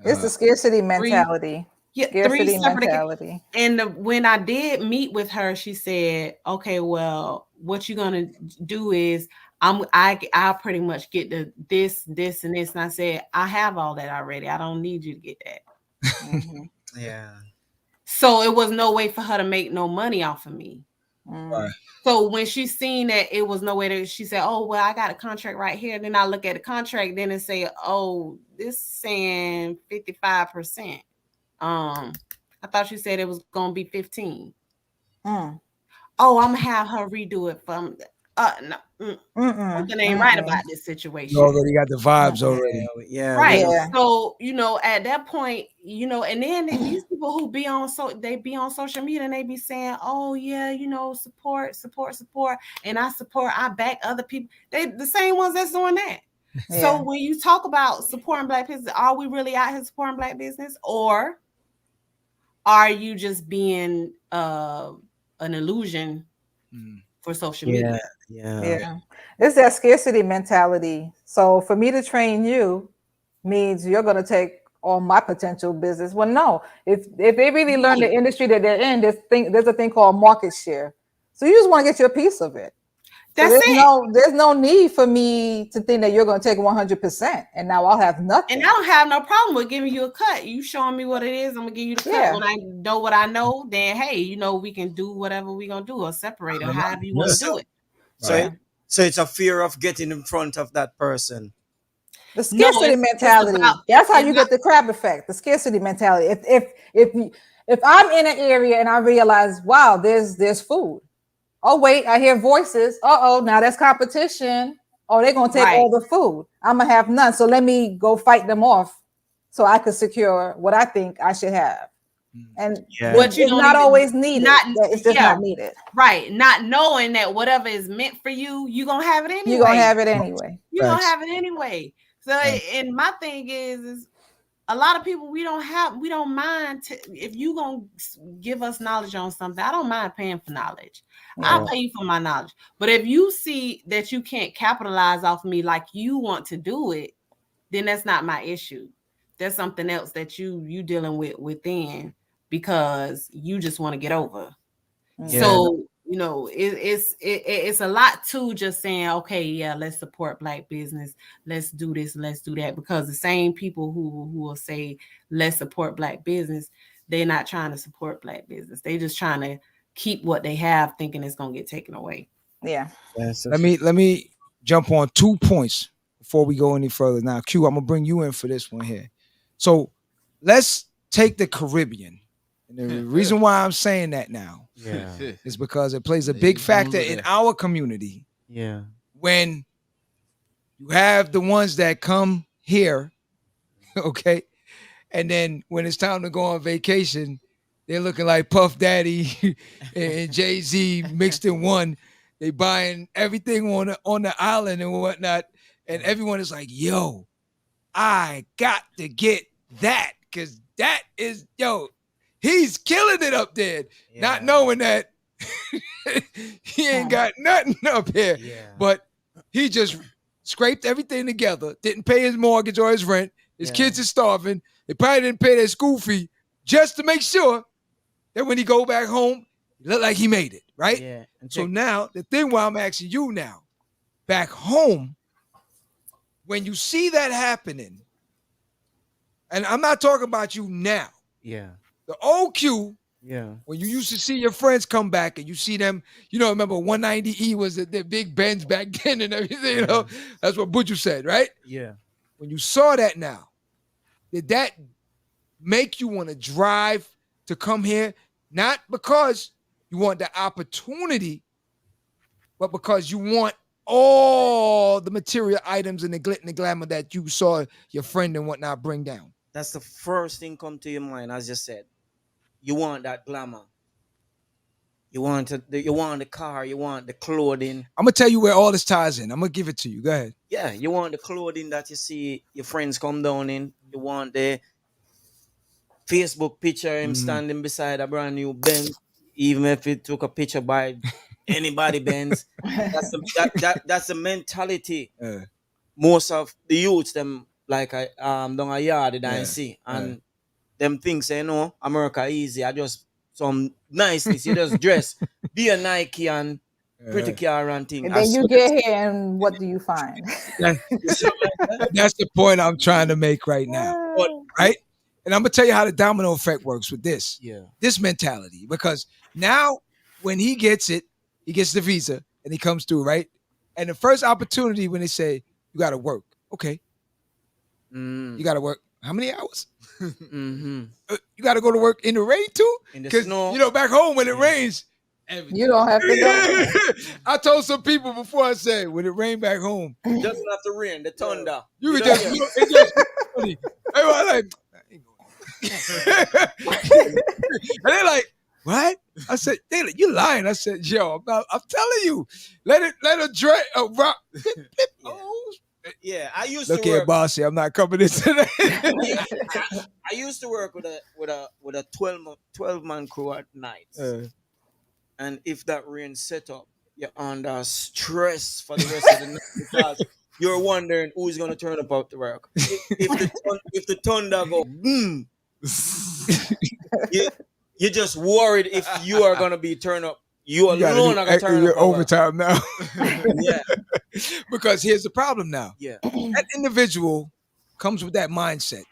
It's the scarcity mentality. Scarcity mentality. And when I did meet with her, she said, okay, well, what you're going to do is I pretty much get this, and this. And I said, I have all that already. I don't need you to get that. Mm-hmm. Yeah. So it was no way for her to make no money off of me. Right. So when she seen that it was no way to, she said, oh, well, I got a contract right here. Then I look at the contract, then and say, oh, this saying 55%. I thought you said it was going to be 15. Oh, I'm going to have her redo it from, no, something ain't right about this situation. You already got the vibes already. Yeah. Right. Yeah. So, at that point, and then these people who be on, they be on social media and they be saying, oh yeah, support. And I back other people. They the same ones that's doing that. Yeah. So when you talk about supporting Black business, are we really out here supporting Black business, or are you just being an illusion for social media? Yeah. It's that scarcity mentality. So for me to train you means you're going to take all my potential business. Well, no, if they really learn the industry that they're in, there's a thing called market share. So you just want to get your piece of it. So there's no need for me to think that you're going to take 100% and now I'll have nothing. And I don't have no problem with giving you a cut. You showing me what it is, I'm going to give you the cut. When I know what I know, then hey, we can do whatever we're going to do, or separate, or however you want to do it. So it's a fear of getting in front of that person. The scarcity mentality. That's how you get the crab effect. The scarcity mentality. If I'm in an area and I realize, wow, there's food. Oh wait, I hear voices. Now that's competition. Oh, they're gonna take all the food. I'm gonna have none. So let me go fight them off, so I could secure what I think I should have. And but it's not always needed. It's just not needed. Right. Not knowing that whatever is meant for you, you're gonna have it anyway. You're gonna have it anyway. You're gonna have it anyway. So and my thing is a lot of people we don't mind if you gonna give us knowledge on something. I don't mind paying for knowledge. I'll pay you for my knowledge. But if you see that you can't capitalize off me like you want to do it, then that's not my issue. There's something else that you dealing with within, because you just want to get over. So it's a lot to just saying, okay, yeah, let's support Black business, let's do this, let's do that, because the same people who will say let's support Black business, they're not trying to support Black business. They just trying to keep what they have, thinking it's gonna get taken away. Let me jump on 2 points before we go any further. Now, Q, I'm gonna bring you in for this one here. So let's take the Caribbean. And the reason why I'm saying that now is because it plays a big factor in our community. Yeah. When you have the ones that come here, okay, and then when it's time to go on vacation, they're looking like Puff Daddy and Jay-Z mixed in one. They buying everything on the island and whatnot. And everyone is like, yo, I got to get that, because that is, he's killing it up there. Not knowing that he ain't got nothing up here. But he just scraped everything together, didn't pay his mortgage or his rent. His kids are starving. They probably didn't pay their school fee just to make sure that when he go back home, it look like he made it, right? Yeah. So now, the thing why I'm asking you now, back home, when you see that happening, and I'm not talking about you now. Yeah. The old Q, when you used to see your friends come back and you see them, remember 190E was the big Benz back then and everything, That's what Buju said, right? Yeah. When you saw that now, did that make you want to drive to come here? Not because you want the opportunity, but because you want all the material items and the glitter and the glamour that you saw your friend and whatnot bring down. That's the first thing come to your mind, as you said. You want that glamour. You want the car. You want the clothing. I'm gonna tell you where all this ties in. I'm gonna give it to you. Go ahead. Yeah, you want the clothing that you see your friends come down in. You want the Facebook picture him standing beside a brand new Benz, even if he took a picture by anybody Benz. That's the mentality. Most of the youths them like down a yard that I see, and them things say America easy. I just some niceness. You just dress, be a Nike and pretty car and thing. And then you get here, and what do you find? That's the point I'm trying to make right now. Right? And I'm gonna tell you how the domino effect works with this. Yeah. This mentality. Because now when he gets it, he gets the visa and he comes through, right? And the first opportunity when they say, you gotta work. Okay. You gotta work. How many hours? You gotta go to work in the rain too? Because you know, back home when it rains, you don't have to go. I told some people before, I said, when it rained back home, it doesn't have to rain, the thunder. You could just, it's just funny. Everybody like, and they're like, what? I said, you lying. I said, yo, I'm telling you, let it drain rock. Yeah, I used Look to here, work. bossy, I'm not coming in today. I used to work with a 12-man crew at night. And if that rain set up, you're under stress for the rest of the night because you're wondering who's gonna turn up out to work. If the thunder go boom, you're just worried if you are gonna be turned up. You alone are gonna turn up. Overtime now. Yeah. Because here's the problem now. Yeah. That individual comes with that mindset.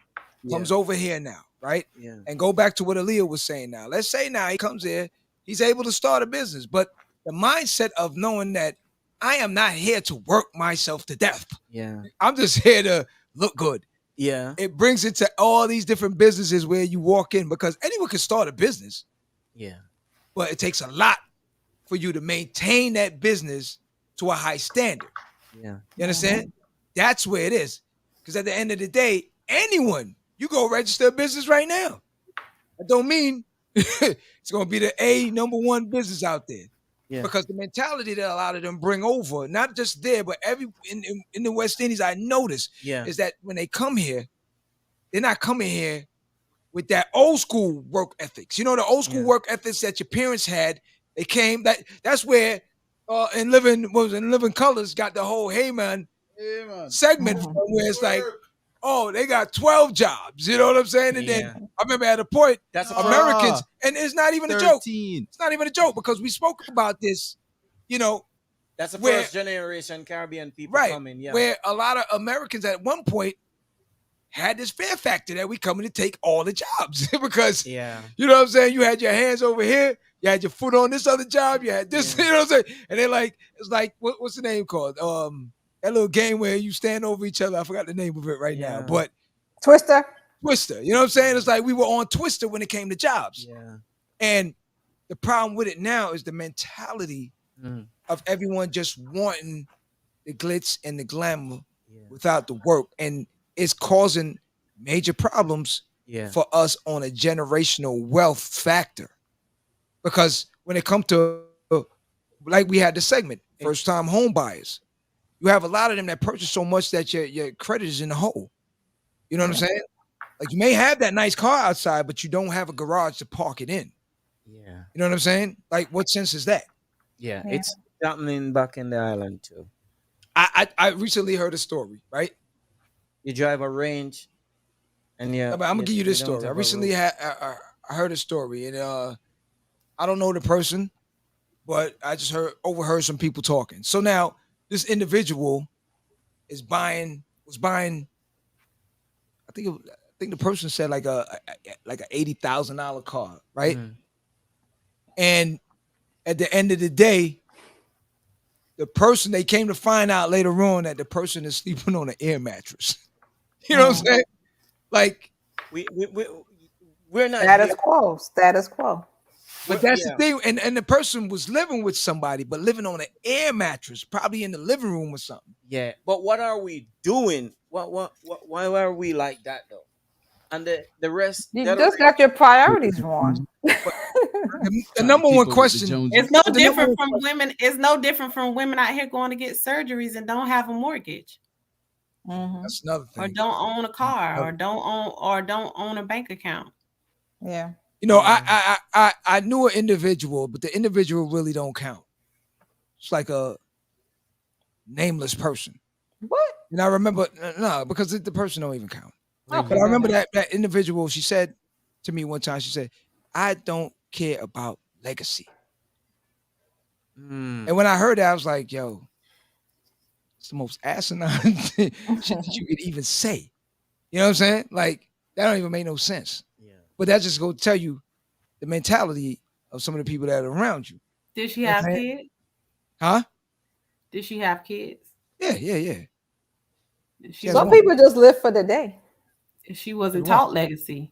Comes over here now, right? Yeah. And go back to what Aaliyah was saying now. Let's say now he comes here, he's able to start a business, but the mindset of knowing that I am not here to work myself to death. Yeah. I'm just here to look good. Yeah. It brings it to all these different businesses where you walk in because anyone can start a business. Yeah. But it takes a lot for you to maintain that business to a high standard. Yeah. You understand? That's where it is. Because at the end of the day, anyone, you go register a business right now. That don't mean it's going to be the number one business out there. Yeah. Because the mentality that a lot of them bring over, not just there, but in the West Indies, I notice is that when they come here, they're not coming here with that old school work ethics. You know, the old school work ethics that your parents had. They came. That's where in Living Colors got the whole hey man segment from where it's like, oh, they got 12 jobs. You know what I'm saying? And then I remember at a point, Americans, and it's not even 13. A joke. It's not even a joke because we spoke about this, you know. That's the first generation Caribbean people coming. Yeah. Where a lot of Americans at one point had this fear factor that we coming to take all the jobs because, you know what I'm saying? You had your hands over here. You had your foot on this other job. You had this, you know what I'm saying? And they're like, it's like, what's the name called? That little game where you stand over each other. I forgot the name of it right now, but Twister. You know what I'm saying? It's like we were on Twister when it came to jobs. Yeah. And the problem with it now is the mentality of everyone just wanting the glitz and the glamour without the work. And it's causing major problems for us on a generational wealth factor. Because when it comes to, like we had the segment, first time home buyers, you have a lot of them that purchase so much that your credit is in the hole. You know what I'm saying? Like you may have that nice car outside, but you don't have a garage to park it in. Yeah. You know what I'm saying? Like what sense is that? Yeah. It's happening back in the island too. I recently heard a story, right? You drive a range and I'm gonna give you this story. I recently I heard a story and I don't know the person, but I just overheard some people talking. So now this individual was buying. I think the person said like a $80,000 car, right? And at the end of the day, the person they came to find out later on that the person is sleeping on an air mattress. You know what I'm saying? Like we're not status quo. But that's the thing, and the person was living with somebody, but living on an air mattress, probably in the living room or something. Yeah, but what are we doing? Why are we like that though? And the rest, you just got your priorities wrong. The number one question: it's no different from women. It's no different from women out here going to get surgeries and don't have a mortgage. That's another thing. Or don't own a car, or don't own a bank account. Yeah. You know, I knew an individual, but the individual really don't count. It's like a nameless person. What? And I remember, no, because the person don't even count. Okay. But I remember that individual, she said to me one time, she said, I don't care about legacy. And when I heard that, I was like, yo, it's the most asinine shit that you could even say. You know what I'm saying? Like, that don't even make no sense. Yeah. But that just go tell you the mentality of some of the people that are around you. Did she have kids? Huh? Did she have kids? Yeah. Some people just live for the day. She wasn't taught legacy.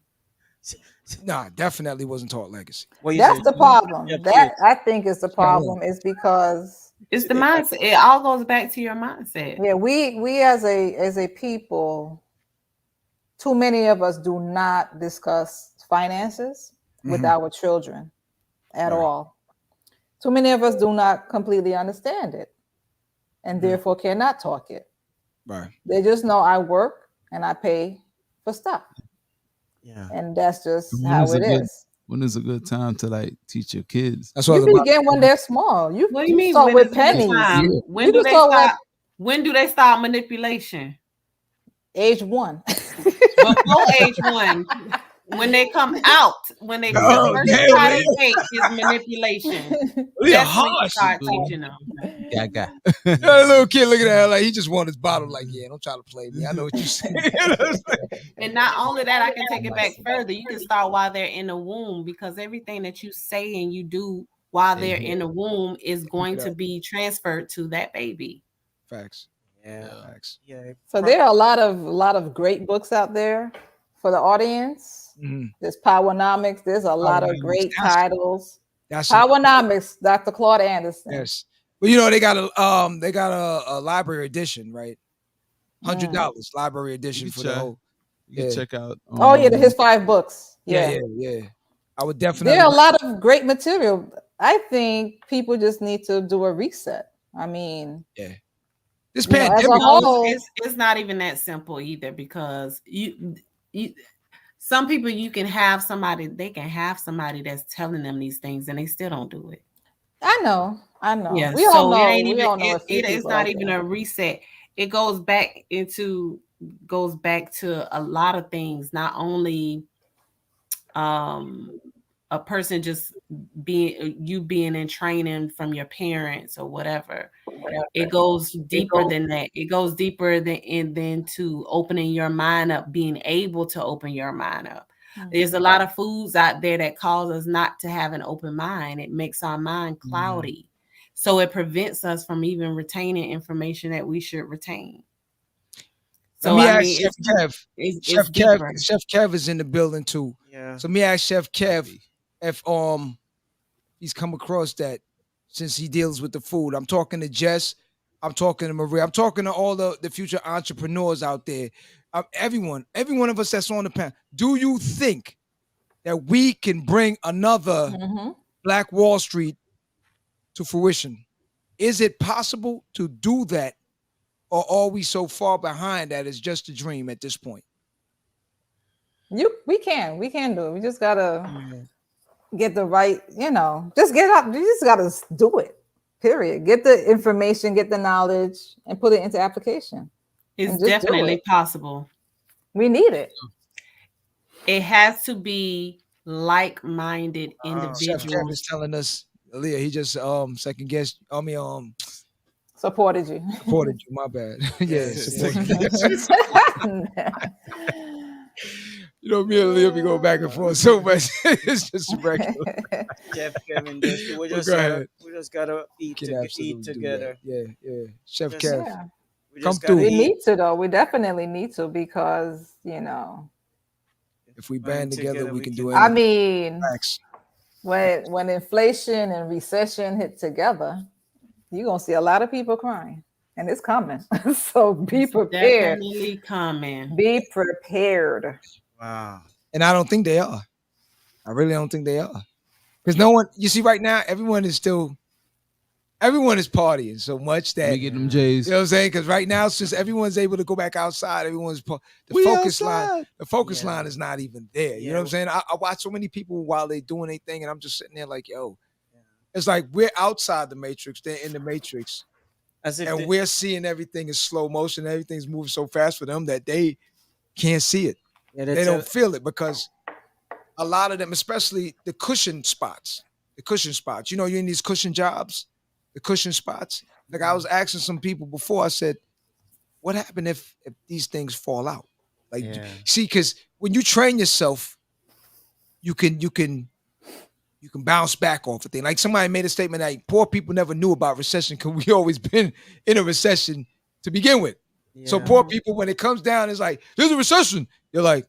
Nah, definitely wasn't taught legacy. That's the problem. That I think is the problem, is because it's the mindset. It all goes back to your mindset. Yeah, we as a people, too many of us do not discuss finances with our children at all. Too many of us do not completely understand it, and therefore cannot talk it. Right. They just know I work and I pay for stuff. Yeah. And that's just how it is. When is a good time to like teach your kids? That's what you begin when they're small. What do you mean? Start with pennies. When do they start? When do they start manipulation? Age 1. Before age 1. When they come out, when they first try to date is manipulation. That's when you start teaching them. Yeah. A little kid looking at her like he just want his bottle. Like, yeah, don't try to play me. I know what you're saying. And not only that, I can take it back further. You can start while they're in the womb, because everything that you say and you do while they're in the womb is going to be transferred to that baby. Facts. Yeah. Facts. Yeah. So there are a lot of great books out there for the audience. There's Powernomics. There's a lot of great titles. Powernomics, Dr. Claude Anderson. Yes. Well, you know, they got a library edition, right? $100 library edition for the whole. You can check out. His 5 books. Yeah. I would definitely. There are a lot of great material. I think people just need to do a reset. I mean, this pandemic, it's not even that simple either, because you some people they can have somebody that's telling them these things and they still don't do it. I know. Yeah, we all know. It's not even a reset. It goes back to a lot of things, not only a person just being in training from your parents or whatever. It goes deeper than that. It goes deeper than to opening your mind up, being able to open your mind up. There's a lot of foods out there that cause us not to have an open mind. It makes our mind cloudy. So it prevents us from even retaining information that we should retain. So let me ask Chef Kev. Chef Kev is in the building too. Yeah. So let me ask Chef Kev if he's come across that, since he deals with the food. I'm talking to Jess. I'm talking to Maria. I'm talking to all the future entrepreneurs out there. Every one of us that's on the panel. Do you think that we can bring another Black Wall Street to fruition? Is it possible to do that? Or are we so far behind that it's just a dream at this point? We can do it. We just gotta get the right, just get up. You just gotta do it. Period. Get the information, get the knowledge, and put it into application. It's definitely possible. We need it. It has to be like-minded individuals. Chef Kev is telling us, Aaliyah, he just second guessed. Supported you. Supported you. My bad. Yes. You know, me and Aaliyah be going back and forth so much. It's just regular. Chef Kevin, we just gotta eat together. Yeah. Chef Kev. Yeah. Come through. We need to, though. We definitely need to, because if we band together, we can do anything. I mean, when inflation and recession hit together, you're gonna see a lot of people crying, and it's coming. So be prepared. Definitely coming. Be prepared. Wow. And I don't think they are. I really don't think they are. Because no one, you see, right now, everyone is partying so much that. Let me get them J's. You know what I'm saying? Because right now, since everyone's able to go back outside, the focus line is not even there. You know what I'm saying? I watch so many people while they're doing their thing, and I'm just sitting there like, yo, it's like we're outside the matrix, they're in the matrix. And we're seeing everything in slow motion, everything's moving so fast for them that they can't see it. Yeah, they don't feel it, because a lot of them, especially the cushion spots, you're in these cushion jobs, the cushion spots. Like I was asking some people before, I said, what happened if these things fall out? Like, see, because when you train yourself, you can bounce back off a thing. Like somebody made a statement that poor people never knew about recession because we always been in a recession to begin with. Yeah. So poor people, when it comes down, it's like, there's a recession. You're like,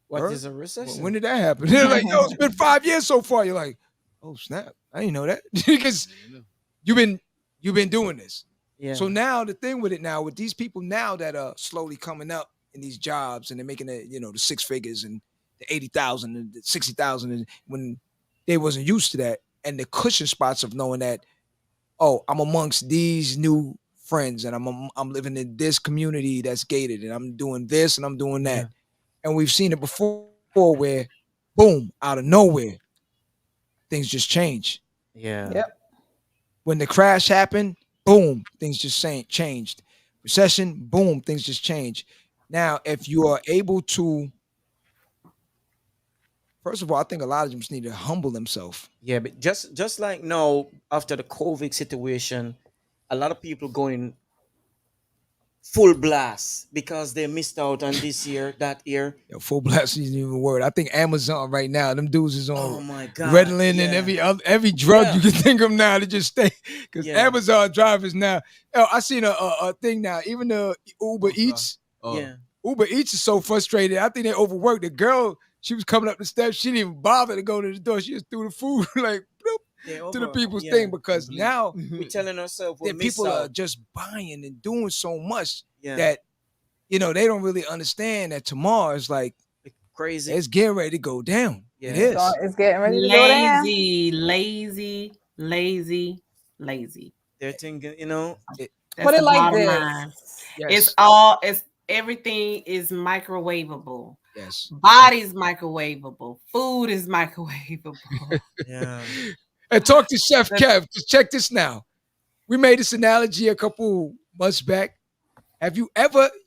what is a recession? When did that happen? They're like, yo, it's been 5 years so far. You're like, oh snap, I didn't know that. Because you've been doing this. Yeah. So now the thing with it now, with these people now that are slowly coming up in these jobs and they're making the 6 figures and the 80,000 and the 60,000, and when they wasn't used to that, and the cushion spots of knowing that, oh, I'm amongst these new friends and I'm living in this community that's gated and I'm doing this and I'm doing that. Yeah. And we've seen it before where boom, out of nowhere, things just change. Yeah. Yep. When the crash happened, boom, things just changed. Recession, boom, things just change. Now, if you are able to, first of all, I think a lot of them just need to humble themselves. Yeah, but just like now, after the COVID situation, a lot of people going full blast because they missed out on this year, that year. Yo, full blast isn't even a word. I think Amazon right now, them dudes is on oh my God, Ritalin and every drug you can think of now to just stay. Because Amazon drivers now, I seen a thing now, even the Uber Eats. Uber Eats is so frustrated. I think they overworked. The girl, she was coming up the steps. She didn't even bother to go to the door. She just threw the food like to the people's thing, because now we're telling ourselves that people are just buying and doing so much that they don't really understand that tomorrow is like crazy. It's getting ready to go down. Yeah. It is. It's getting ready to go down. Lazy. They're thinking, put it like this. Yes. It's everything is microwavable. Yes. Body's microwavable. Food is microwavable. Yeah. And talk to Chef Kev. Just check this now. We made this analogy a couple months back. Have you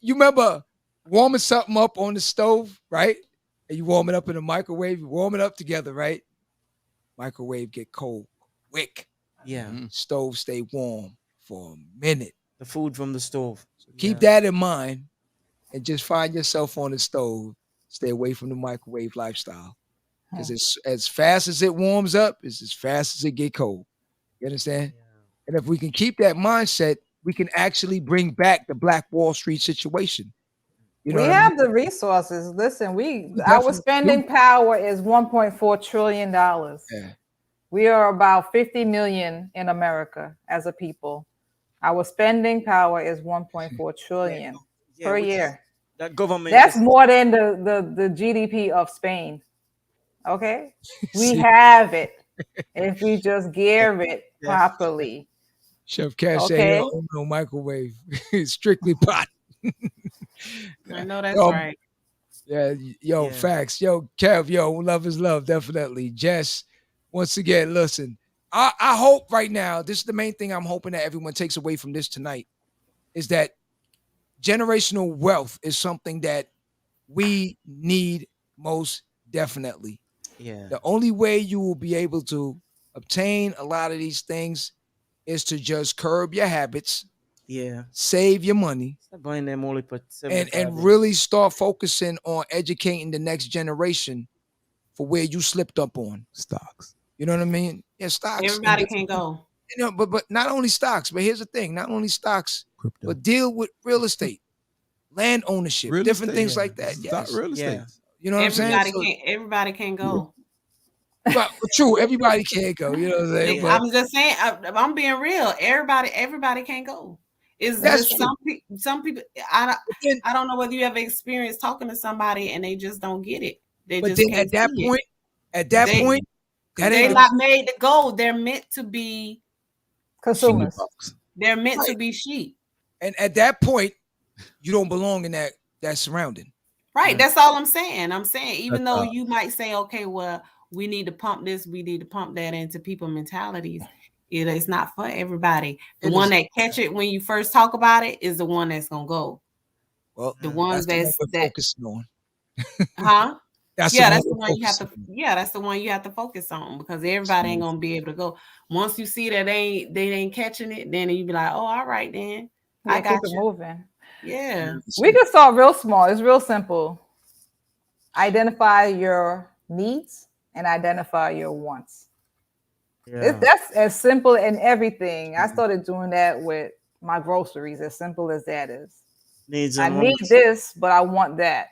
remember warming something up on the stove, right? And you warm it up in the microwave, you warm it up together, right? Microwave get cold quick. Yeah. Stove stay warm for a minute. The food from the stove. So keep that in mind and just find yourself on the stove. Stay away from the microwave lifestyle. Because it's as fast as it warms up, it's as fast as it get cold. You understand? Yeah. And if we can keep that mindset, we can actually bring back the Black Wall Street situation. We have the resources. Listen, our spending power is $1.4 trillion. Yeah. We are about 50 million in America as a people. Our spending power is 1.4 trillion per year. That government. That's more than the GDP of Spain. Okay, we have it if we just gear it properly. Chef Cash said, no microwave, strictly pot. I know that's right. Yeah, facts. Yo, Kev, love is love, definitely. Jess, once again, listen, I hope right now, this is the main thing I'm hoping that everyone takes away from this tonight, is that generational wealth is something that we need most definitely. Yeah. The only way you will be able to obtain a lot of these things is to just curb your habits. Yeah. Save your money. Stop buying them only for and really start focusing on educating the next generation for where you slipped up on. Stocks. You know what I mean? Yeah, stocks. Everybody can go. But not only stocks, but here's the thing, not only stocks, crypto, but deal with real estate, land ownership, different things like that. Yes. Real estate. Yeah. You know what I'm saying? Everybody can go. But true, everybody can't go. You know what I'm saying? But I'm just saying, I'm being real. Everybody can't go. It's some people. I don't know whether you ever experienced talking to somebody and they just don't get it. They just can't at that point, they're not made to go. They're meant to be consumers. They're meant to be sheep. And at that point, you don't belong in that surrounding. Right. Yeah. That's all I'm saying. I'm saying, even though you might say, okay, well, we need to pump this, we need to pump that into people's mentalities. It's not for everybody. The one that catch it when you first talk about it is the one that's gonna go. Well, the ones that's focusing on. Huh? That's that's the one you have to. Yeah, that's the one you have to focus on because everybody ain't gonna be able to go. Once you see that they ain't catching it, then you be like, oh, all right, then I got keep it moving. Yeah, we can start real small. It's real simple. Identify your needs and identify your wants. Yeah. That's as simple in everything. I started doing that with my groceries. As simple as that is. I need this, but I want that.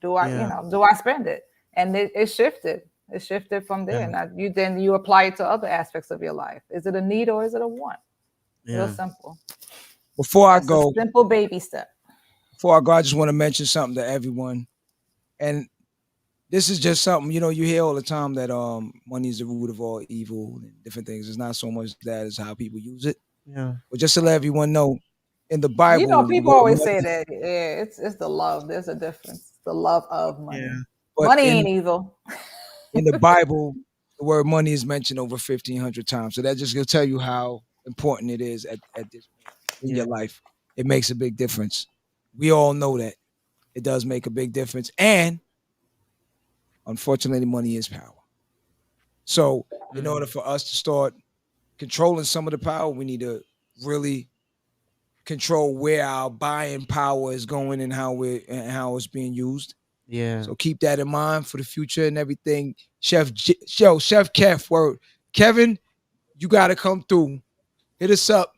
Do I, do I spend it? And it shifted. It shifted from there. Now you apply it to other aspects of your life. Is it a need or is it a want? Real simple. Before I go, simple baby step. Before I go, I just want to mention something to everyone. And this is just something, you hear all the time that money is the root of all evil and different things. It's not so much that, it's how people use it. Yeah. But just to let everyone know, in the Bible, people always say that. Yeah, it's the love. There's a difference. The love of money. Yeah. Money ain't evil. In the Bible, the word money is mentioned over 1,500 times. So that just will tell you how important it is at this point in your life. It makes a big difference. We all know that. It does make a big difference. And unfortunately, money is power. So in order for us to start controlling some of the power, we need to really control where our buying power is going and how it's being used. Yeah. So keep that in mind for the future and everything. Chef Kev, word. Kevin, you got to come through. Hit us up.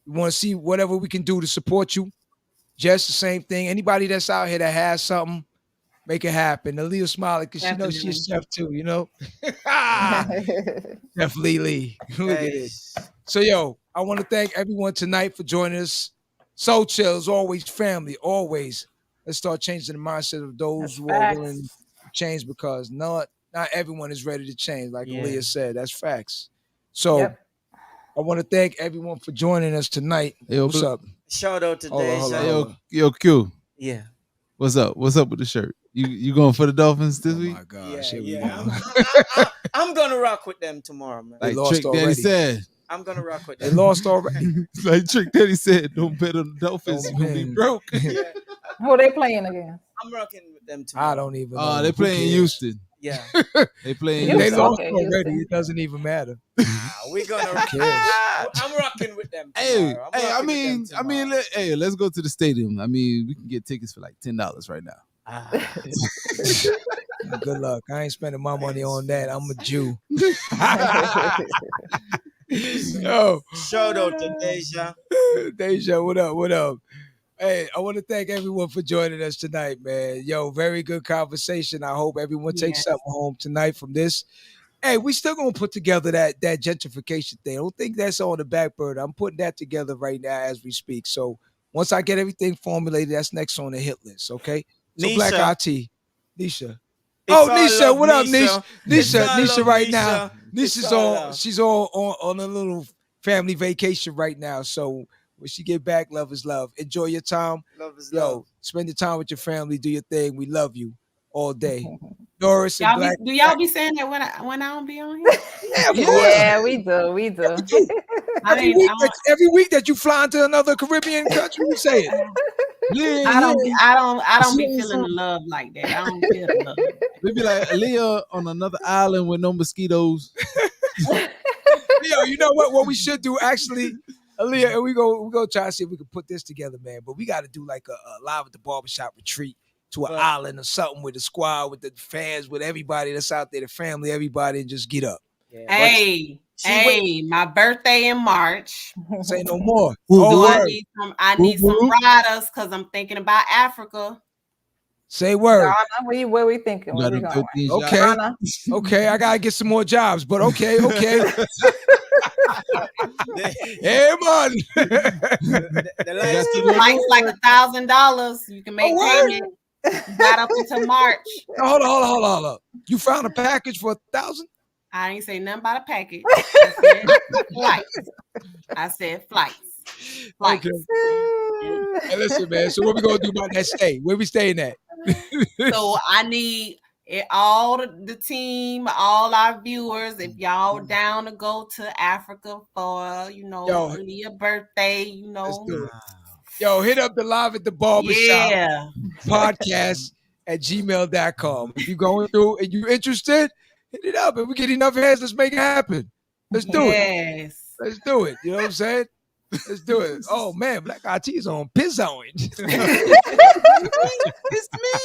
We want to see whatever we can do to support you. Just the same thing. Anybody that's out here that has something, make it happen. Aaliyah smiling because she knows she's a chef too, Chef Lee. Look at it. So, I want to thank everyone tonight for joining us. Soul Chill is always family, always. Let's start changing the mindset of those who are willing to change because not everyone is ready to change. Like Aaliyah said, that's facts. So, I want to thank everyone for joining us tonight. Yo, what's up? Shout out to Deja. Yo, Q. Yeah. What's up? What's up with the shirt? You going for the Dolphins this week? Oh my gosh, here we go. I'm gonna rock with them tomorrow, man. Like Trick Daddy said. I'm gonna rock with them. They lost already. Like Trick Daddy said, don't bet on the Dolphins. You're gonna be broke. Who are they playing again? I'm rocking with them tomorrow. I don't even know. Oh, they playing in Houston. Yeah. They playing They Houston. lost already. It doesn't even matter. We're gonna I'm rocking with them tomorrow. Hey, let's go to the stadium. I mean, we can get tickets for like $10 right now. Good luck. I ain't spending my money on that. I'm a Jew. Yo, shout out to Deja. Deja, what up? What up? Hey, I want to thank everyone for joining us tonight, man. Yo, very good conversation. I hope everyone takes something home tonight from this. Hey, we still gonna put together that gentrification thing. I don't think that's on the back burner. I'm putting that together right now as we speak. So once I get everything formulated, that's next on the hit list. Okay. So Nisha. Black IT, Nisha. Nisha, what up, Nisha? Nisha, right now. Nisha's all she's all on a little family vacation right now. So when she get back, love is love. Enjoy your time. Love is love. Spend your time with your family. Do your thing. We love you all day. Doris and Black. Do y'all be saying that when I don't be on here? Yeah, we do. We do. Every week that you fly into another Caribbean country, we say it. I don't be feeling the love like that. I don't feel the love. We be like Aaliyah on another island with no mosquitoes. Yo, you know what? What we should do actually, Aaliyah, we go try to see if we can put this together, man. But we got to do like a live at the barbershop retreat to an island or something with the squad, with the fans, with everybody that's out there, the family, everybody, and just get up. Yeah. Hey, my birthday in March. Say no more. I need some riders because I'm thinking about Africa. Say word. Where we thinking? Where we going? Okay, I gotta get some more jobs, but okay. Hey man, the flight's like $1,000. You can make payment. Got up until March. Hold on. You found a package for $1,000? I ain't say nothing about a package. I said flights. Flights. Okay. Hey, listen, man. So what we gonna do about that stay? Where we staying at? So I need all the team, all our viewers, if y'all down to go to Africa for Aaliyah's birthday, Yo, hit up the Live at the Barbershop podcast gmail.com. If you're going through and you're interested, hit it up. If we get enough heads, let's make it happen. Let's do it. Let's do it. You know what I'm saying? Let's do it. Oh man, Black Eyed Peas on pizzoing. It's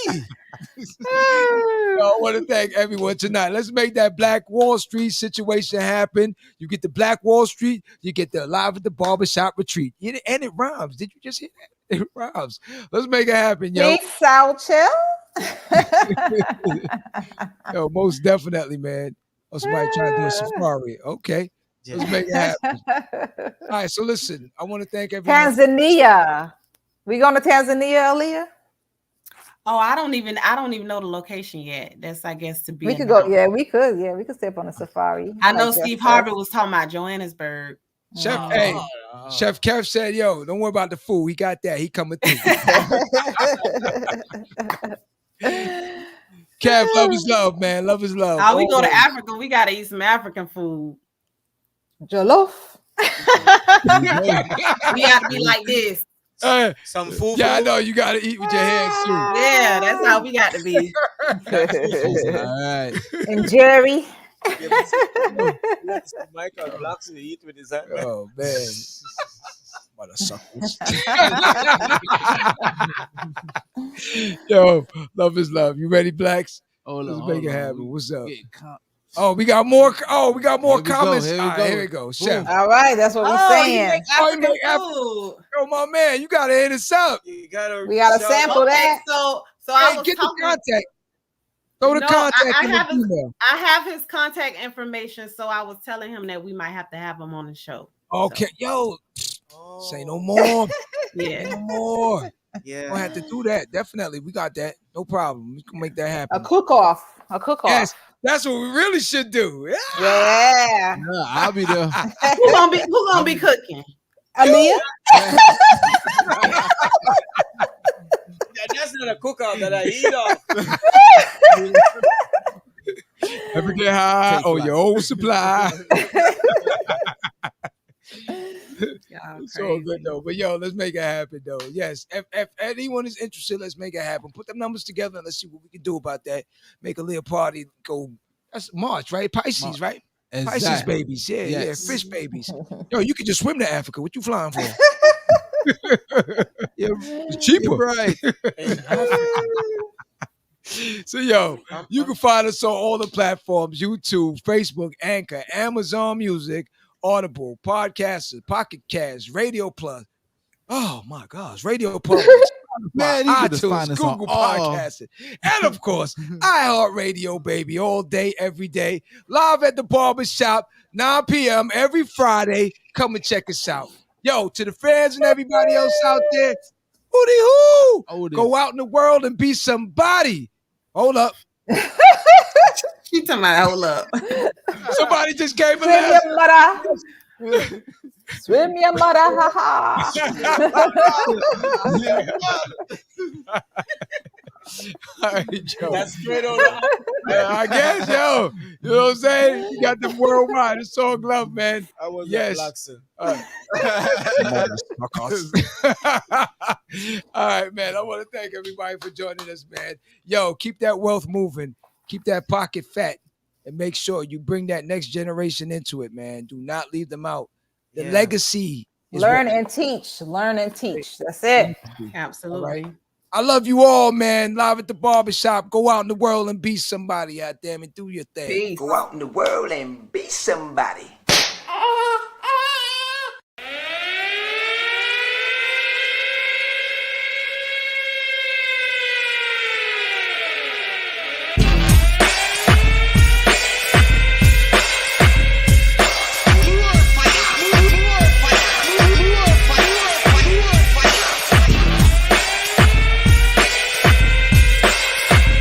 me. I want to thank everyone tonight. Let's make that Black Wall Street situation happen. You get the Black Wall Street, you get the Live at the Barbershop retreat. And it rhymes. Did you just hear that? It rhymes. Let's make it happen, yo. Peace out, chill. Yo, most definitely, man. Oh, somebody trying to do a safari. Okay. Let's make it happen. All right, so listen, I want to thank everyone. Tanzania. We going to Tanzania, Aaliyah? Oh, I don't even know the location yet. That's, I guess, to be. We could go. Yeah, we could. Yeah, we could step on a safari. I know Steve Harvey was talking about Johannesburg. Chef, Chef Kev said, "Yo, don't worry about the food. He got that. He coming through." Kev, love is love, man. Love is love. Oh, we go to Africa. We gotta eat some African food. Jollof. We have to be like this. Some food. Yeah, I know you gotta eat with your hands too. Yeah, that's how we got to be. All right. And Jerry. Michael Blacks to eat with his hand. Oh man. Motherfuckers. Yo, love is love. You ready, Blacks? Let's make it happen. What's up? We got more. We got more comments. Here we go. Chef. All right, that's what we're saying. Yo, my man, you gotta hit us up. We gotta sample that. So I was get talking. the contact. Throw the contact in the email. I have his contact information, so I was telling him that we might have to have him on the show. Okay, yo, say no more. Yeah, no more. Yeah, Gonna have to do that. Definitely, we got that. No problem. We can make that happen. A cook-off. Yes, that's what we really should do. Yeah. I'll be there. Who gonna be cooking? Aaliyah. That's not a cookout that I eat off. Ever get high on your own supply? It's all good though. But yo, let's make it happen though. Yes. If anyone is interested, let's make it happen. Put them numbers together and let's see what we can do about that. Make a little party go. That's March, right? Pisces, right? Exactly. Pisces babies. Yeah, yeah. Fish babies. Yo, you could just swim to Africa. What you flying for? Yeah, it's cheaper. Right. So, yo, you can find us on all the platforms: YouTube, Facebook, Anchor, Amazon Music, Audible, Podcasters, Pocket Cast, Radio Plus. Oh my gosh, Radio Public, Man, you can just find iTunes, us Google on all. Podcasting, and of course, iHeartRadio, baby, all day, every day. Live at the Barbershop, 9 p.m. every Friday. Come and check us out. Yo, to the fans and everybody else out there, hootie hoo! Go out in the world and be somebody. Hold up. She talking about hold up. Somebody just gave a Swim laugh. your mother. Swim your mother. Ha ha. All right, Joe. That's straight on the I guess, yo. You know what I'm saying? You got them worldwide. It's all glove, man. I was Yes. Blackson. All right, man. I want to thank everybody for joining us, man. Yo, keep that wealth moving. Keep that pocket fat. And make sure you bring that next generation into it, man. Do not leave them out. The legacy is Learn and teach. Learn and teach. That's it. Absolutely. Right. I love you all, man. Live at the Barbershop. Go out in the world and be somebody out there and do your thing. Peace. Go out in the world and be somebody.